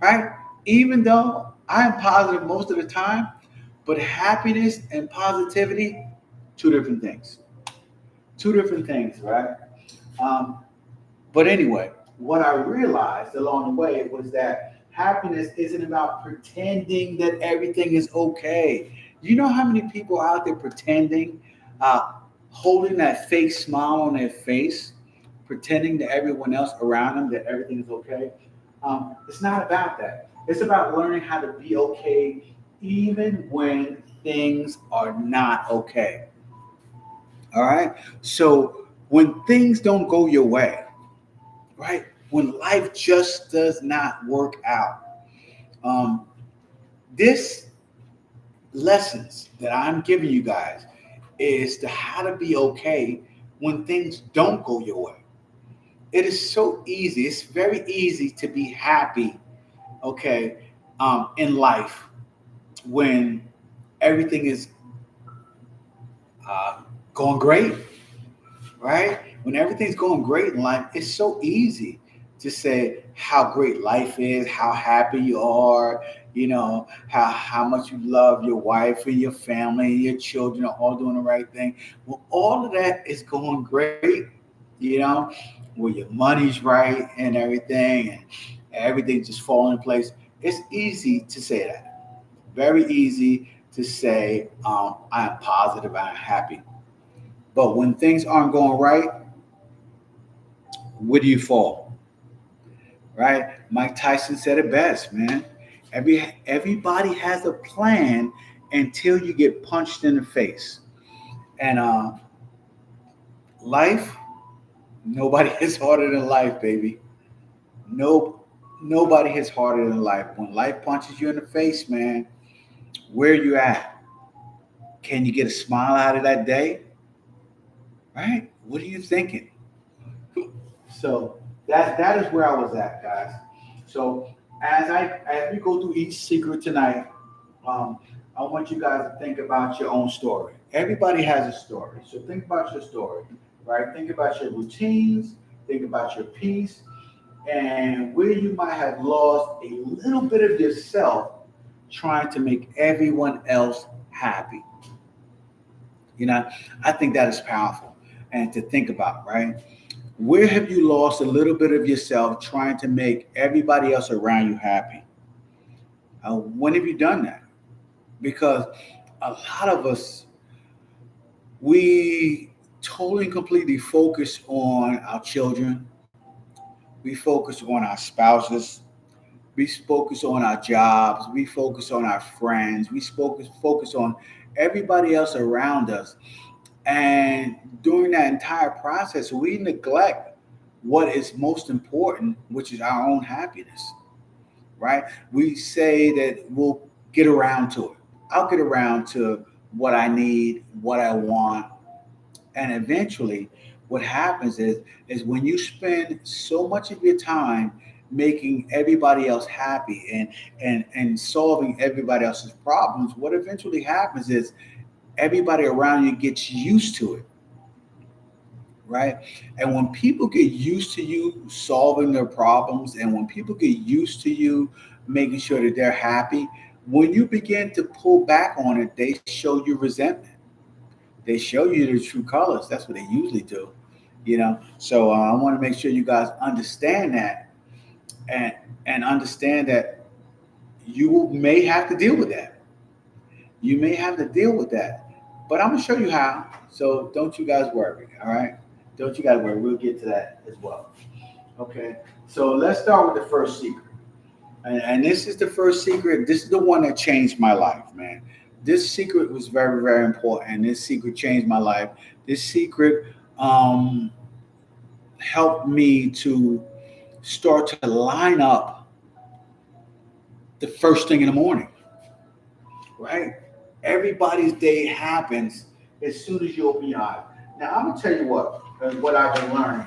right? Even though I am positive most of the time, but happiness and positivity, two different things. Two different things, right? Um, But anyway, what I realized along the way was that happiness isn't about pretending that everything is okay. You know how many people out there pretending, uh, holding that fake smile on their face, pretending to everyone else around them that everything is okay? It's not about that. It's about learning how to be okay even when things are not okay. All right. So when things don't go your way, right? When life just does not work out. Um, this lessons that I'm giving you guys is to how to be okay when things don't go your way. It is so easy. It's very easy to be happy, okay, in life when everything is uh, going great, right? When everything's going great in life, it's so easy to say how great life is, how happy you are, how much you love your wife and your family and your children are all doing the right thing. Well, all of that is going great, you know, where your money's right and everything, and everything just falling in place. It's easy to say that. Very easy to say, I'm positive, I'm happy. But when things aren't going right, where do you fall? Right? Mike Tyson said it best, man. Everybody has a plan until you get punched in the face. And Life, nobody hits harder than life, baby. No, nobody hits harder than life. When life punches you in the face, man, where you at? Can you get a smile out of that day? Right? What are you thinking? So that is where I was at, guys. So as we go through each secret tonight, um, I want you guys to think about your own story. Everybody has a story, so think about your story, right? Think about your routines, think about your peace, and where you might have lost a little bit of yourself trying to make everyone else happy. You know, I think that is powerful and to think about, right? Where have you lost a little bit of yourself trying to make everybody else around you happy? When have you done that? Because a lot of us, we totally and completely focus on our children, we focus on our spouses, we focus on our jobs, we focus on our friends, we focus on everybody else around us. And during that entire process, we neglect what is most important, which is our own happiness, right? We say that we'll get around to it. I'll get around to what I need, what I want. And eventually, what happens is when you spend so much of your time making everybody else happy and solving everybody else's problems, what eventually happens is everybody around you gets used to it, right? And when people get used to you solving their problems, and when people get used to you making sure that they're happy, when you begin to pull back on it, they show you resentment. They show you their true colors. That's what they usually do, you know. So I want to make sure you guys understand that, and understand that you may have to deal with that. You may have to deal with that, but I'm gonna show you how. So don't you guys worry. All right, don't you guys worry. We'll get to that as well. Okay. So let's start with the first secret, and this is the first secret. This is the one that changed my life, man. This secret was very, very important. This secret changed my life. This secret um, helped me to start to line up the first thing in the morning, right? Everybody's day happens as soon as you open your eyes. Now, I'm gonna tell you what I've been learning.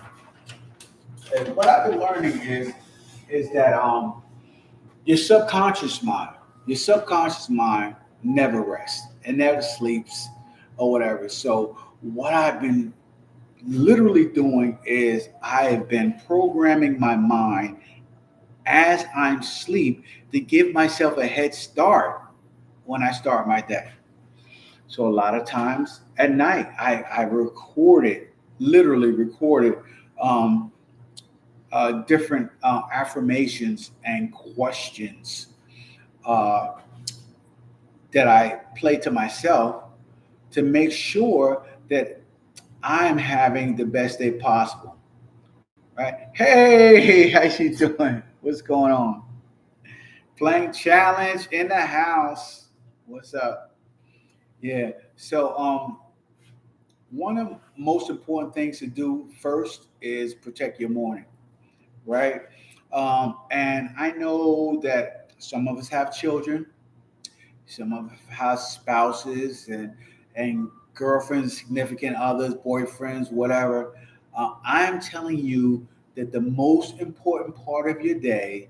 And what I've been learning is that your subconscious mind, your subconscious mind never rests. It never sleeps or whatever. So what I've been literally doing is I have been programming my mind as I'm asleep to give myself a head start when I start my day. So a lot of times at night, I recorded, literally recorded um, different affirmations and questions uh, that I play to myself to make sure that I'm having the best day possible. Right? Hey, how you doing? What's going on? Playing challenge in the house. What's up? Yeah. So one of the most important things to do first is protect your morning, right? And I know that some of us have children, some of us have spouses and girlfriends, significant others, boyfriends, whatever. I'm telling you that the most important part of your day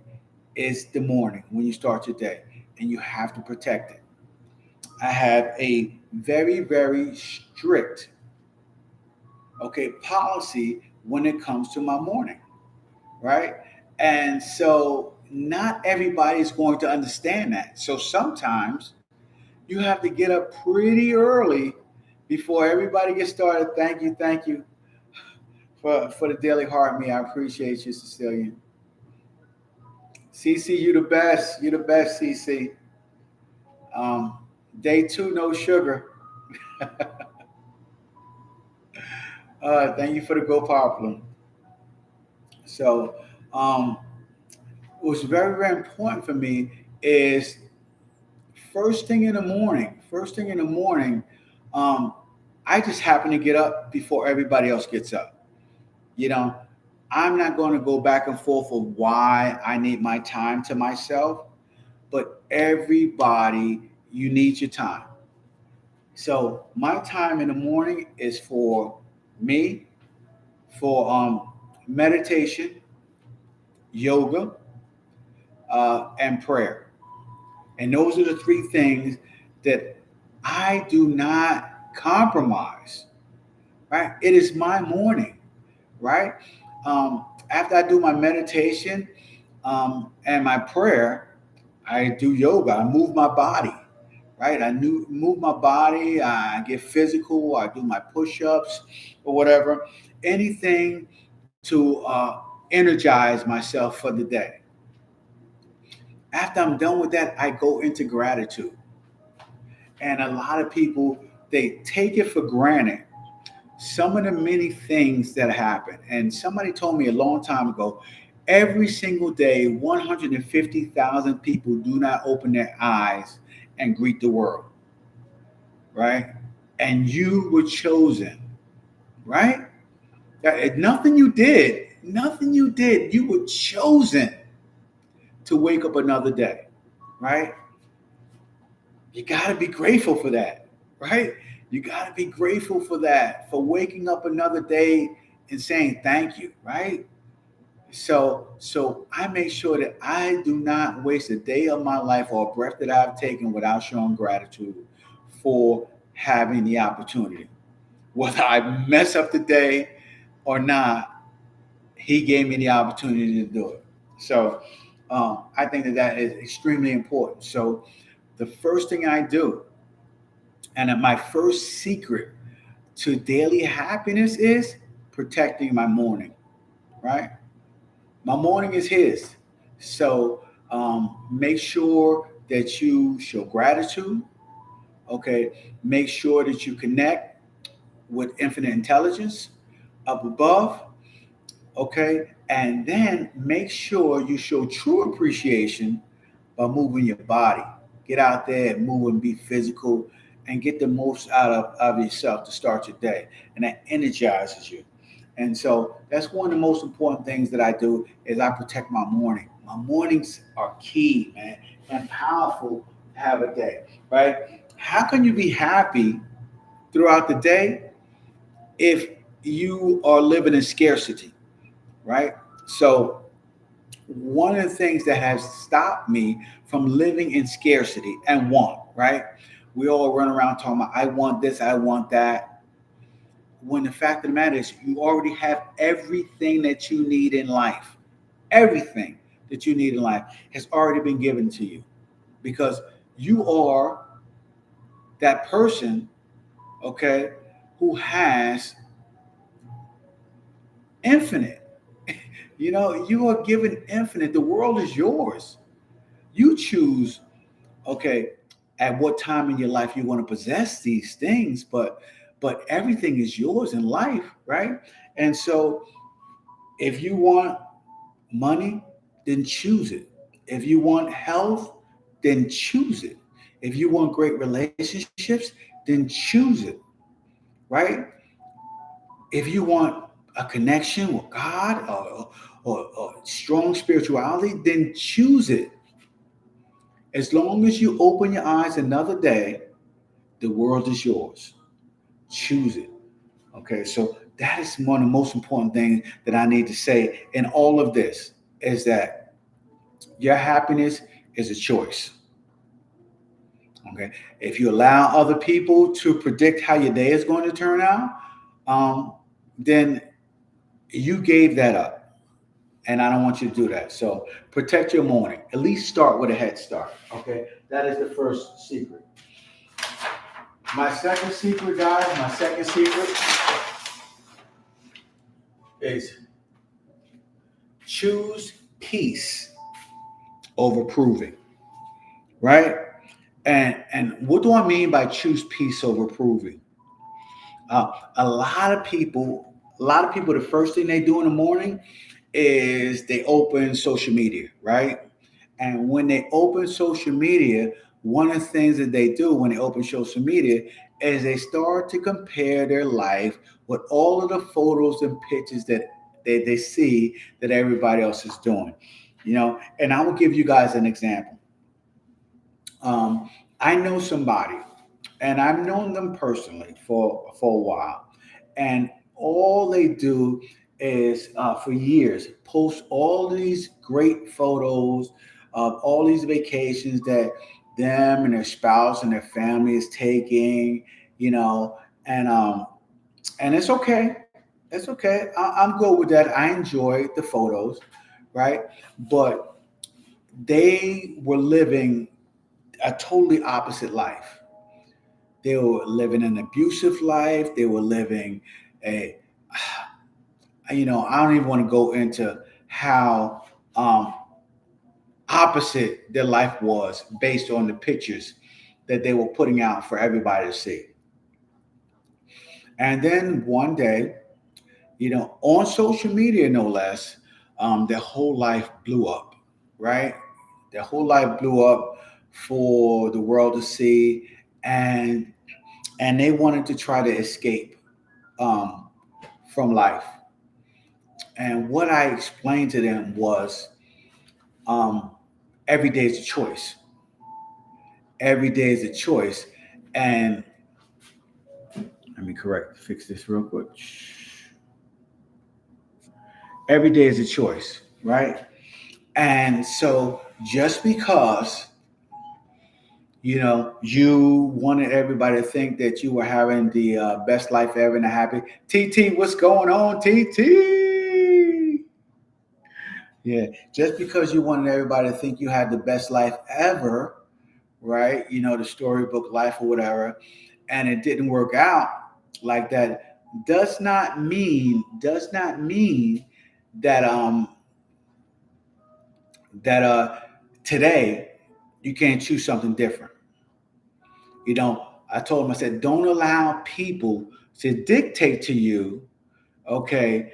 is the morning when you start your day, and you have to protect it. I have a very, very strict, okay, policy when it comes to my morning, right? And so not everybody is going to understand that. So sometimes you have to get up pretty early before everybody gets started. Thank you for the daily heart me. I appreciate you, Cecilia. CC, you the best. You the best, CC. Um, Day two, no sugar. Thank you for the go poplar. So, um, what's very, very important for me is first thing in the morning. First thing in the morning, um, I just happen to get up before everybody else gets up. You know, I'm not going to go back and forth of why I need my time to myself, but everybody, you need your time. So my time in the morning is for me, for meditation, yoga, and prayer. And those are the three things that I do not compromise. Right? It is my morning. Right? After I do my meditation and my prayer, I do yoga. I move my body. Right? Move my body. I get physical. I do my push-ups or whatever. Anything to energize myself for the day. After I'm done with that, I go into gratitude. And a lot of people, they take it for granted some of the many things that happen. And somebody told me a long time ago, every single day, 150,000 people do not open their eyes and greet the world, right? And you were chosen, right? Nothing you did, you were chosen to wake up another day, right? You got to be grateful for that, right? You got to be grateful for that, for waking up another day and saying thank you, right? So I make sure that I do not waste a day of my life or a breath that I've taken without showing gratitude for having the opportunity. Whether I mess up the day or not, he gave me the opportunity to do it. So I think that that is extremely important. So the first thing I do, and my first secret to daily happiness is protecting my morning, right? My morning is his. So make sure that you show gratitude, okay? Make sure that you connect with infinite intelligence up above, okay? And then make sure you show true appreciation by moving your body. Get out there and move and be physical and get the most out of yourself to start your day. And that energizes you. And so that's one of the most important things that I do is I protect my morning. My mornings are key, man, and powerful to have a day, right? How can you be happy throughout the day if you are living in scarcity, right? So one of the things that has stopped me from living in scarcity and want, right? We all run around talking about, I want this, I want that. When the fact of the matter is, you already have everything that you need in life. Everything that you need in life has already been given to you because you are that person, okay, who has infinite. You know, you are given infinite. The world is yours. You choose, okay, at what time in your life you want to possess these things, but everything is yours in life, right? And so if you want money, then choose it. If you want health, then choose it. If you want great relationships, then choose it, right? If you want a connection with God or strong spirituality, then choose it. As long as you open your eyes another day, the world is yours. Choose it. Okay, so that is one of the most important things that I need to say in all of this is that your happiness is a choice. Okay, if you allow other people to predict how your day is going to turn out, um, then you gave that up, and I don't want you to do that. So protect your morning. At least start with a head start. Okay, that is the first secret. My second secret, guys, my second secret is choose peace over proving, right? And what do I mean by choose peace over proving? A lot of people, the first thing they do in the morning is they open social media, right? And when they open social media, one of the things that they do when they open social media is they start to compare their life with all of the photos and pictures that they see that everybody else is doing. And I will give you guys an example. I know somebody, and I've known them personally for a while, and all they do is for years post all these great photos of all these vacations that them and their spouse and their family is taking, you know, and it's okay. It's okay. I'm good with that. I enjoy the photos, right? But they were living a totally opposite life. They were living an abusive life. They were living a, I don't even want to go into how um, opposite their life was based on the pictures that they were putting out for everybody to see. And then one day, on social media, no less, their whole life blew up, right? Their whole life blew up for the world to see. And they wanted to try to escape um, from life. And what I explained to them was um, every day is a choice. Every day is a choice. And let me fix this real quick. Every day is a choice, right? And so just because you wanted everybody to think that you were having the best life ever and a happy. TT, what's going on, TT? Yeah, just because you wanted everybody to think you had the best life ever, right? The storybook life or whatever, and it didn't work out like that, does not mean that that today you can't choose something different. I told him, I said, don't allow people to dictate to you, okay,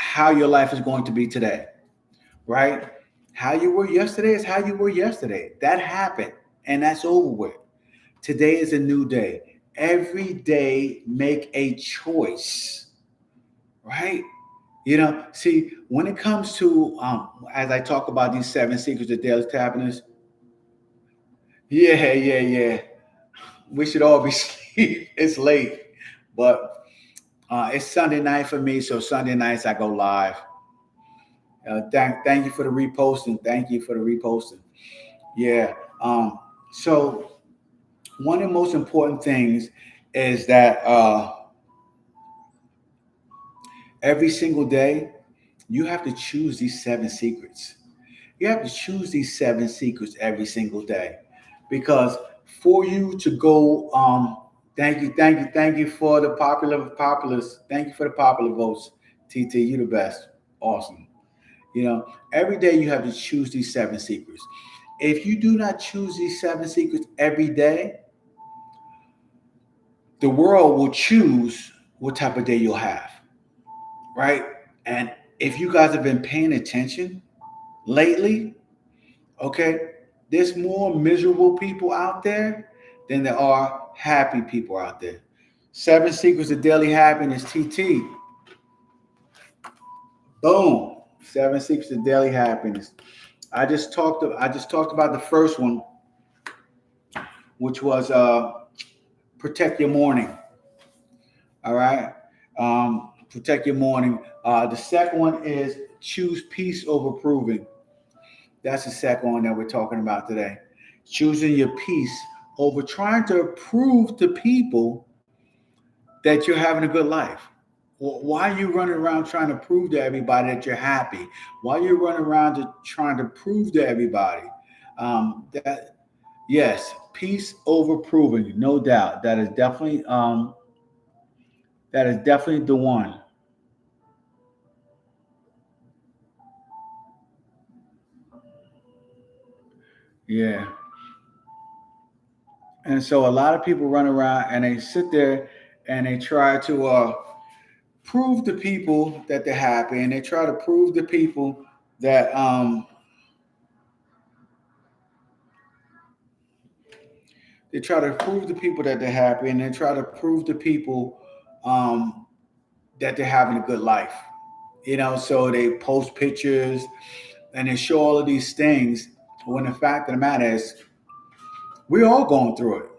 how your life is going to be today, right? How you were yesterday is how you were yesterday. That happened and that's over with. Today is a new day. Every day, make a choice, right? See, when it comes to, as I talk about these 7 secrets of daily happiness, yeah. We should all be asleep. It's late, but it's Sunday night for me. So Sunday nights I go live. Thank you for the reposting. Thank you for the reposting. Yeah. So one of the most important things is that every single day you have to choose these 7 secrets. You have to choose these 7 secrets every single day, because for you to go, thank you for the populars. Thank you for the popular votes, TT. You the best. Awesome. Every day you have to choose these 7 secrets. If you do not choose these 7 secrets every day, the world will choose what type of day you'll have, right? And if you guys have been paying attention lately, okay, there's more miserable people out there than there are happy people out there. 7 secrets of daily happiness, TT. Boom. 7 secrets of daily happiness. I just talked about the first one, which was protect your morning. All right. Protect your morning. The second one is choose peace over proving. That's the second one that we're talking about today. Choosing your peace over trying to prove to people that you're having a good life. Why are you running around trying to prove to everybody that you're happy? Why are you running around trying to prove to everybody that yes, peace over proving, no doubt. That is definitely the one. Yeah. And so a lot of people run around and they sit there and they try to prove to people that they're happy, and they try to prove to people that They try to prove to people that they're happy, and they try to prove to people um, that they're having a good life. So they post pictures and they show all of these things. When the fact of the matter is, we're all going through it.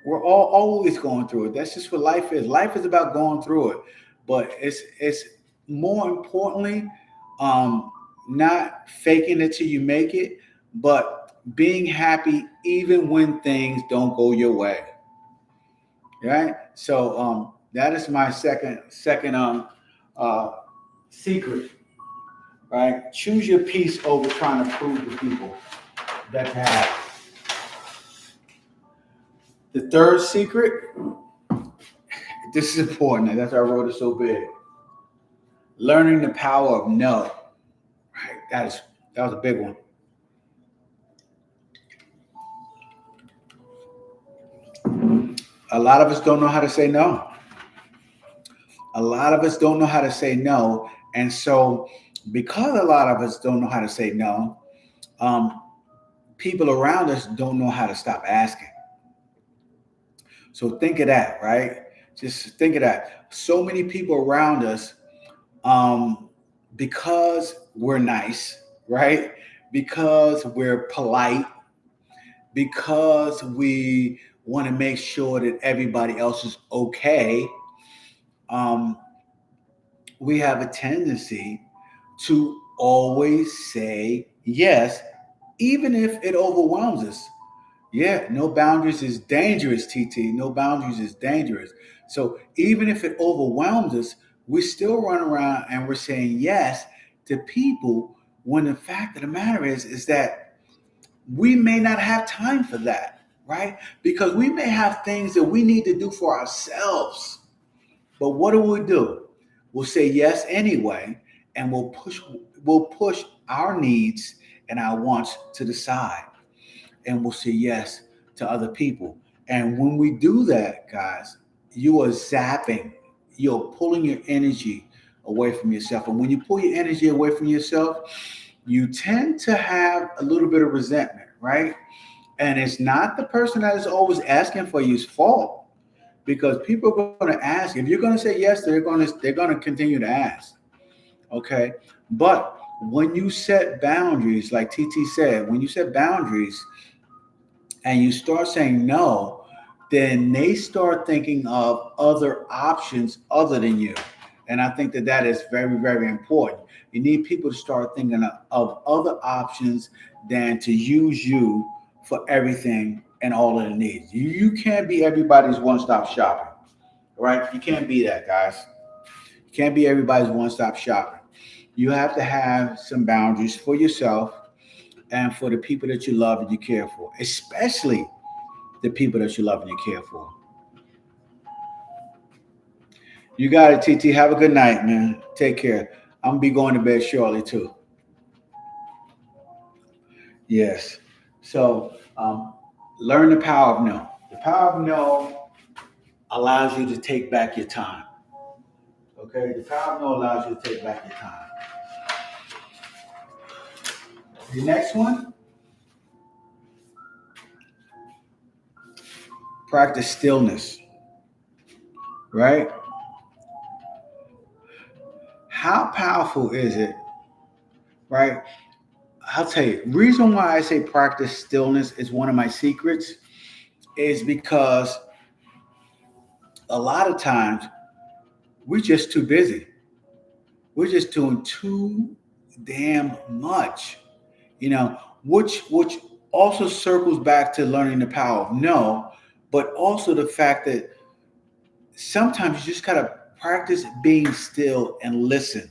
We're all always going through it. That's just what life is. Life is about going through it, but it's more importantly, um, not faking it till you make it, but being happy even when things don't go your way. Right. So that is my second uh, secret. Right. Choose your peace over trying to prove to people that you have. The third secret. This is important. That's why I wrote it so big. Learning the power of no. Right. That was a big one. A lot of us don't know how to say no. A lot of us don't know how to say no, and so because a lot of us don't know how to say no, um, people around us don't know how to stop asking. So think of that, right? Just think of that. So many people around us, um, because we're nice, right? Because we're polite, because we want to make sure that everybody else is okay, um, we have a tendency to always say yes, even if it overwhelms us. Yeah, no boundaries is dangerous, TT. No boundaries is dangerous. So even if it overwhelms us, we still run around and we're saying yes to people when the fact of the matter is that we may not have time for that, right? Because we may have things that we need to do for ourselves. But what do we do? We'll say yes anyway, and we'll push our needs and our wants to the side, and we'll say yes to other people. And when we do that, guys, you are zapping, you're pulling your energy away from yourself. And when you pull your energy away from yourself, you tend to have a little bit of resentment, right? And it's not the person that is always asking for you's fault, because people are going to ask. If you're going to say yes, they're going to continue to ask. Okay, but when you set boundaries, like TT said, when you set boundaries and you start saying no, then they start thinking of other options other than you. And I think that that is very, very important. You need people to start thinking of other options than to use you for everything and all of the needs. You can't be everybody's one stop shopping, right? You can't be that, guys. You can't be everybody's one stop shopping. You have to have some boundaries for yourself and for the people that you love and you care for, especially the people that you love and you care for. You got it, TT. Have a good night, man. Take care. I'm gonna be going to bed shortly too. Yes. So learn the power of no. The power of no allows you to take back your time. Okay. The power of no allows you to take back your time. The next one, practice stillness. Right? How powerful is it? Right? I'll tell you. Reason why I say practice stillness is one of my secrets is because a lot of times we're just too busy. We're just doing too damn much, you know, which also circles back to learning the power of no, but also the fact that sometimes you just gotta practice being still and listen,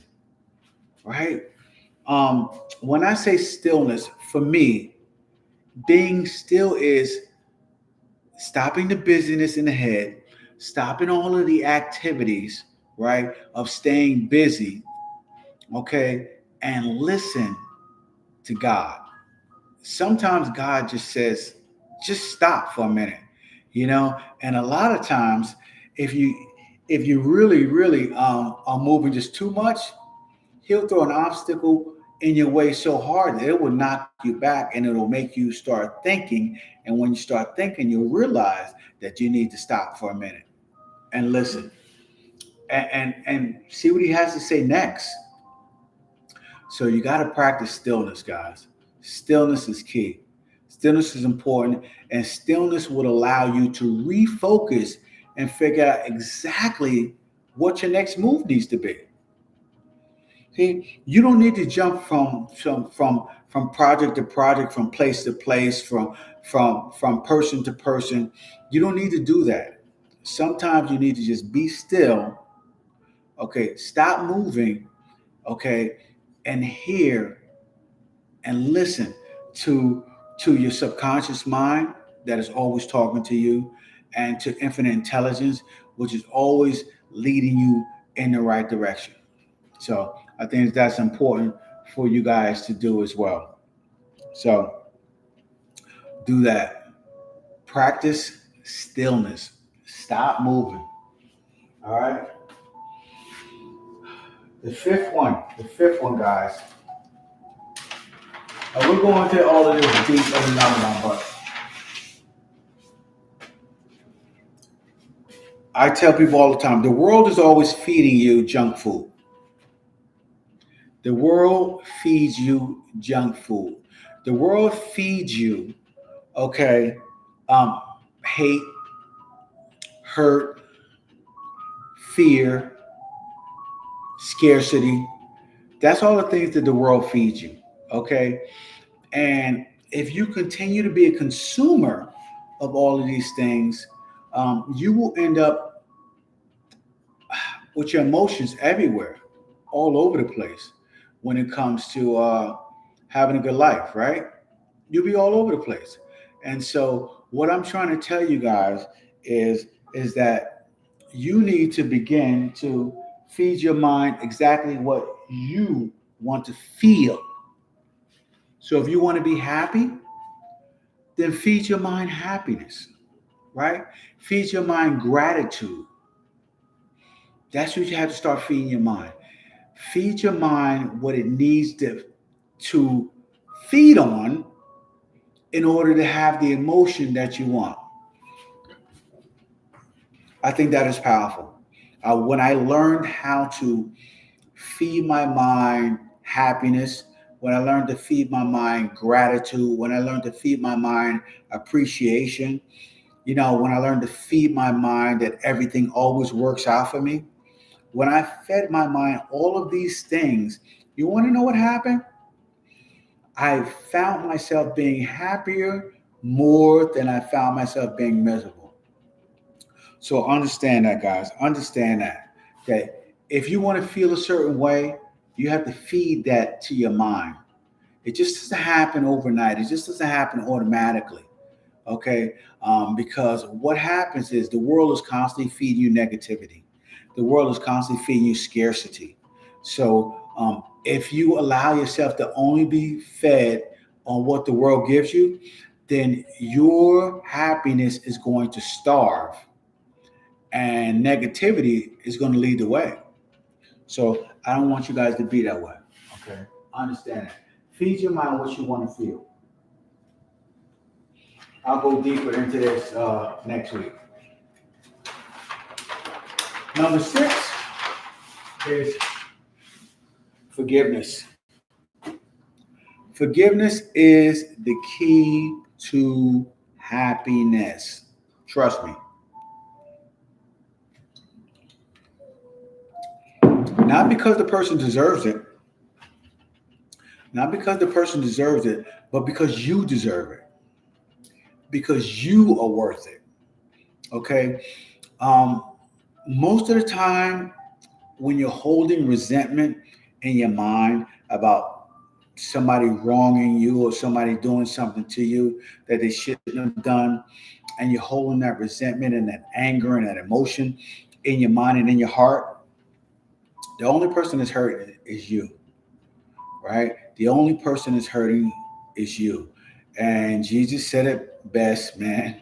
right? Um, when I say stillness, for me, being still is stopping the busyness in the head, stopping all of the activities, right, of staying busy, okay, and listen to God. Sometimes God just says, just stop for a minute, and a lot of times, if you really, really are moving just too much, He'll throw an obstacle in your way so hard that it will knock you back and it'll make you start thinking. And when you start thinking, you'll realize that you need to stop for a minute and listen and see what he has to say next. So you got to practice stillness, guys. Stillness is key. Stillness is important, and stillness would allow you to refocus and figure out exactly what your next move needs to be. See, you don't need to jump from project to project, from place to place, from person to person. You don't need to do that. Sometimes you need to just be still. Okay, stop moving. Okay, and hear and listen to your subconscious mind that is always talking to you, and to infinite intelligence, which is always leading you in the right direction. So I think that's important for you guys to do as well. So do that. Practice stillness. Stop moving. All right. The fifth one, guys. We're going to all of this deep and another one, but I tell people all the time, the world is always feeding you junk food. The world feeds you junk food. The world feeds you, okay, um, hate, hurt, fear, scarcity. That's all the things that the world feeds you, okay? And if you continue to be a consumer of all of these things, you will end up with your emotions everywhere, all over the place when it comes to having a good life, right? You'll be all over the place. And so what I'm trying to tell you guys is is that you need to begin to feed your mind exactly what you want to feel. So if you want to be happy, then feed your mind happiness, right? Feed your mind gratitude. That's what you have to start feeding your mind. Feed your mind what it needs to feed on in order to have the emotion that you want. I think that is powerful. When I learned how to feed my mind happiness, when I learned to feed my mind gratitude, when I learned to feed my mind appreciation, when I learned to feed my mind that everything always works out for me, when I fed my mind all of these things, you want to know what happened? I found myself being happier more than I found myself being miserable. So understand that, guys. Understand that if you want to feel a certain way, you have to feed that to your mind. It just doesn't happen overnight. It just doesn't happen automatically. Okay, because what happens is the world is constantly feeding you negativity. The world is constantly feeding you scarcity. So if you allow yourself to only be fed on what the world gives you, then your happiness is going to starve, and negativity is going to lead the way. So I don't want you guys to be that way. Okay, understand that. Feed your mind what you want to feel. I'll go deeper into this next week. Number 6 is forgiveness. Forgiveness is the key to happiness. Trust me. Not because the person deserves it, not because the person deserves it, but because you deserve it. Because you are worth it. Okay? Um, Most of the time, when you're holding resentment in your mind about somebody wronging you or somebody doing something to you that they shouldn't have done, and you're holding that resentment and that anger and that emotion in your mind and in your heart, the only person that's hurting is you, right? The only person that's hurting is you. And Jesus said it best, man.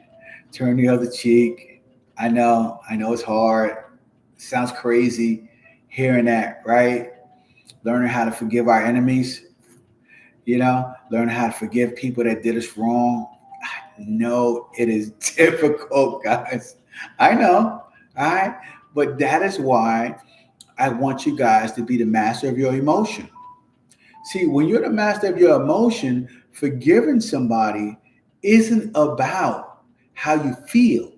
Turn the other cheek. I know it's hard. It sounds crazy hearing that, right? Learning how to forgive our enemies. Learn how to forgive people that did us wrong. I know it is difficult, guys. I know. All right. But that is why I want you guys to be the master of your emotion. See, when you're the master of your emotion, forgiving somebody isn't about how you feel.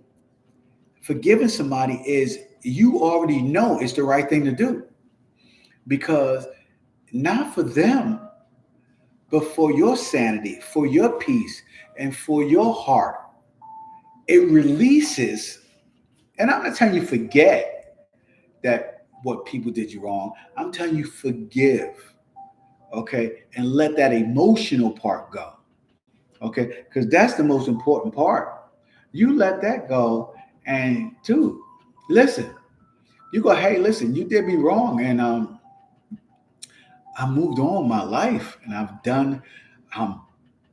Forgiving somebody is you already know it's the right thing to do because not for them, but for your sanity, for your peace, and for your heart. It releases, and I'm not telling you forget that what people did you wrong. I'm telling you forgive, okay? And let that emotional part go, okay? Because that's the most important part. You let that go, and dude, listen, you go, hey, listen, you did me wrong, and I moved on my life, and I've done, um,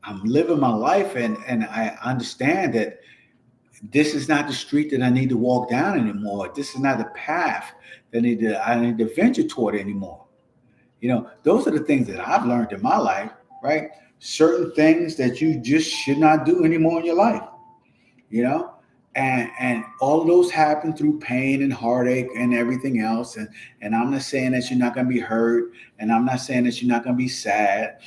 I'm living my life, and I understand that this is not the street that I need to walk down anymore. This is not the path that I need to venture toward anymore. Those are the things that I've learned in my life, right? Certain things that you just should not do anymore in your life, you know? And all of those happen through pain and heartache and everything else. And I'm not saying that you're not gonna be hurt, and I'm not saying that you're not gonna be sad.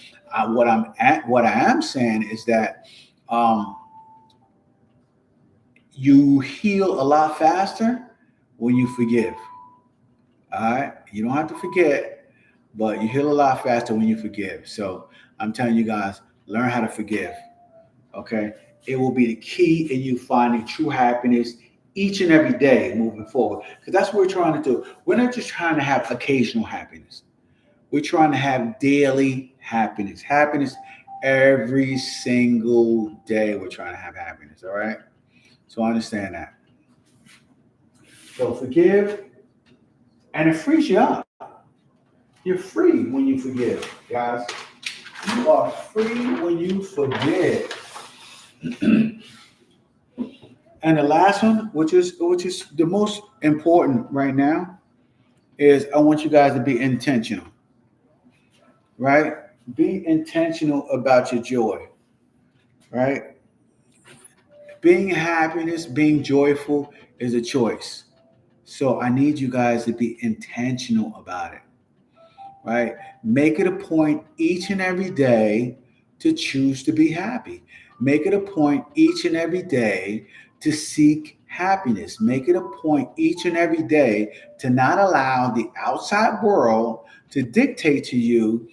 What I am saying is that um, you heal a lot faster when you forgive. All right, you don't have to forget, but you heal a lot faster when you forgive. So I'm telling you guys, learn how to forgive. Okay, it will be the key in you finding true happiness each and every day moving forward. Because that's what we're trying to do. We're not just trying to have occasional happiness. We're trying to have daily happiness. Happiness every single day. We're trying to have happiness. All right. So I understand that. So forgive, and it frees you up. You're free when you forgive, guys. You are free when you forgive. And the last one, which is the most important right now, is I want you guys to be intentional, right? Be intentional about your joy, right? Being happiness, being joyful is a choice. So I need you guys to be intentional about it, right? Make it a point each and every day to choose to be happy. Make it a point each and every day to seek happiness. Make it a point each and every day to not allow the outside world to dictate to you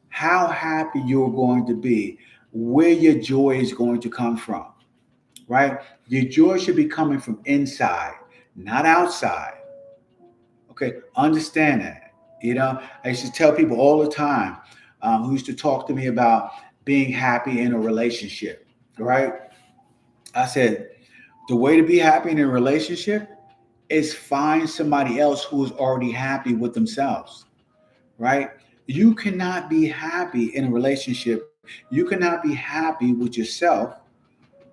how happy you're going to be, where your joy is going to come from, right? Your joy should be coming from inside, not outside. Okay, understand that. I used to tell people all the time who used to talk to me about being happy in a relationship, right? I said, the way to be happy in a relationship is find somebody else who is already happy with themselves, right? You cannot be happy in a relationship. You cannot be happy with yourself,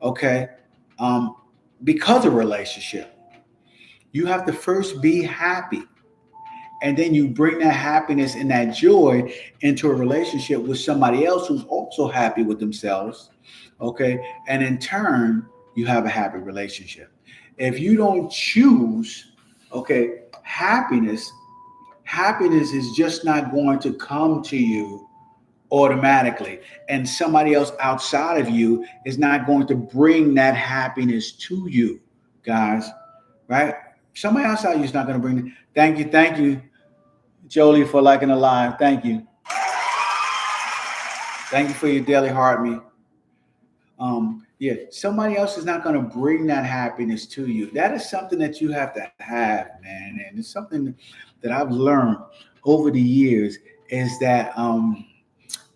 okay, um, because of a relationship. You have to first be happy, and then you bring that happiness and that joy into a relationship with somebody else who's also happy with themselves, okay, and in turn you have a happy relationship. If you don't choose, okay, happiness is just not going to come to you automatically, and somebody else outside of you is not going to bring that happiness to you, guys, right? Somebody outside you is not going to bring it. Thank you, Jolie, for liking the live. Thank you for your daily heart me. Yeah, somebody else is not going to bring that happiness to you. That is something that you have to have, man, and it's something that I've learned over the years is that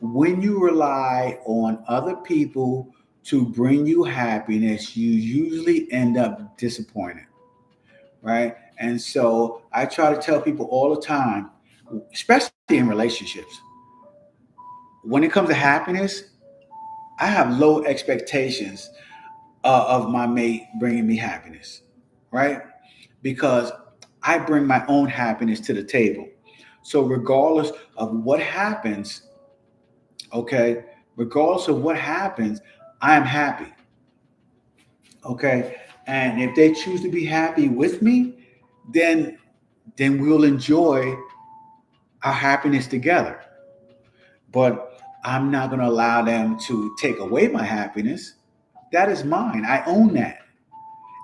when you rely on other people to bring you happiness, you usually end up disappointed, right? And so I try to tell people all the time, especially in relationships, when it comes to happiness, I have low expectations of my mate bringing me happiness, right? Because I bring my own happiness to the table. So regardless of what happens, Okay, regardless of what happens, I am happy. Okay, and if they choose to be happy with me, then we'll enjoy our happiness together. But I'm not going to allow them to take away my happiness. That is mine. I own that.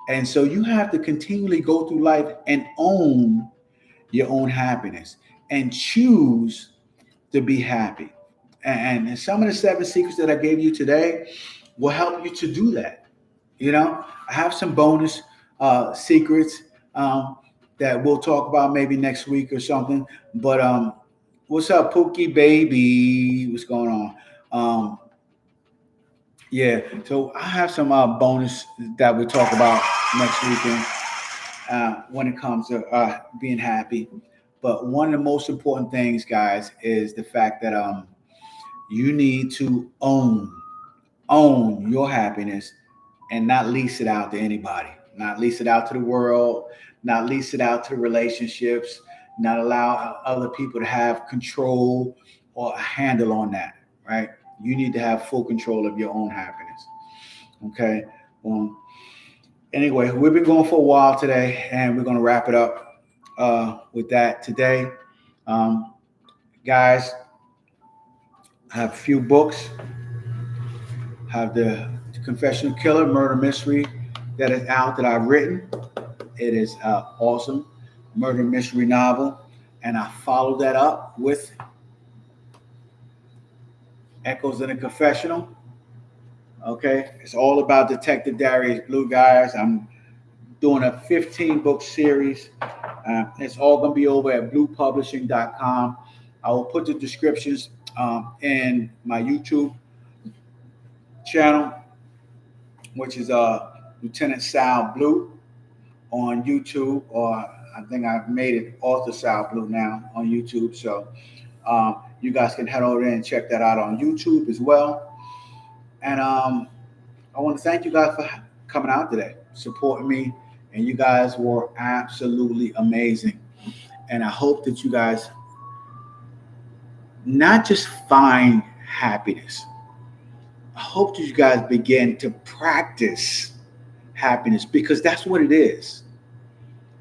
And so you have to continually go through life and own your own happiness and choose to be happy. And some of the seven secrets that I gave you today will help you to do that. You know, I have some bonus secrets that we'll talk about maybe next week or something. But what's up, Pookie baby? What's going on? Yeah, so I have some bonus that we talk about next weekend when it comes to being happy. But one of the most important things, guys, is the fact that you need to own your happiness and not lease it out to anybody, not lease it out to the world, not lease it out to relationships, not allow other people to have control or a handle on that, right? You need to have full control of your own happiness. Okay. Well, anyway, we've been going for a while today, and we're going to wrap it up with that today. Um, Guys, I have a few books. I have the Confessional Killer Murder Mystery that is out that I've written. It is awesome murder mystery novel, and I followed that up with Echoes in a Confessional. Okay, it's all about Detective Darius Blue, guys. I'm doing a 15 book series. It's all going to be over at bluepublishing.com. I will put the descriptions in my YouTube channel, which is Lieutenant Sal Blue on YouTube, or I think I've made it Author Sal Blue now on YouTube. So you guys can head over there and check that out on YouTube as well. And I want to thank you guys for coming out today, supporting me, and you guys were absolutely amazing. And I hope that you guys not just find happiness. I hope that you guys begin to practice happiness, because that's what it is,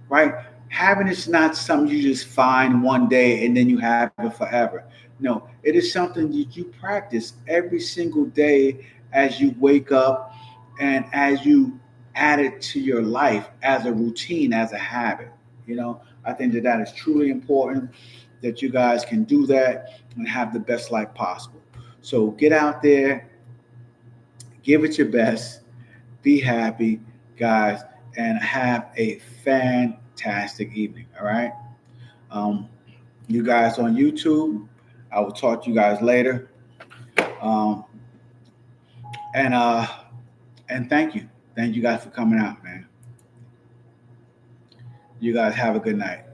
right? Happiness is not something you just find one day and then you have it forever. No, it is something that you practice every single day as you wake up and as you add it to your life as a routine, as a habit. I think that that is truly important, that you guys can do that and have the best life possible. So get out there, give it your best, be happy, guys, and have a fantastic evening. All right. Um, you guys on YouTube, I will talk to you guys later. Um, and thank you. Thank you guys for coming out, man. You guys have a good night.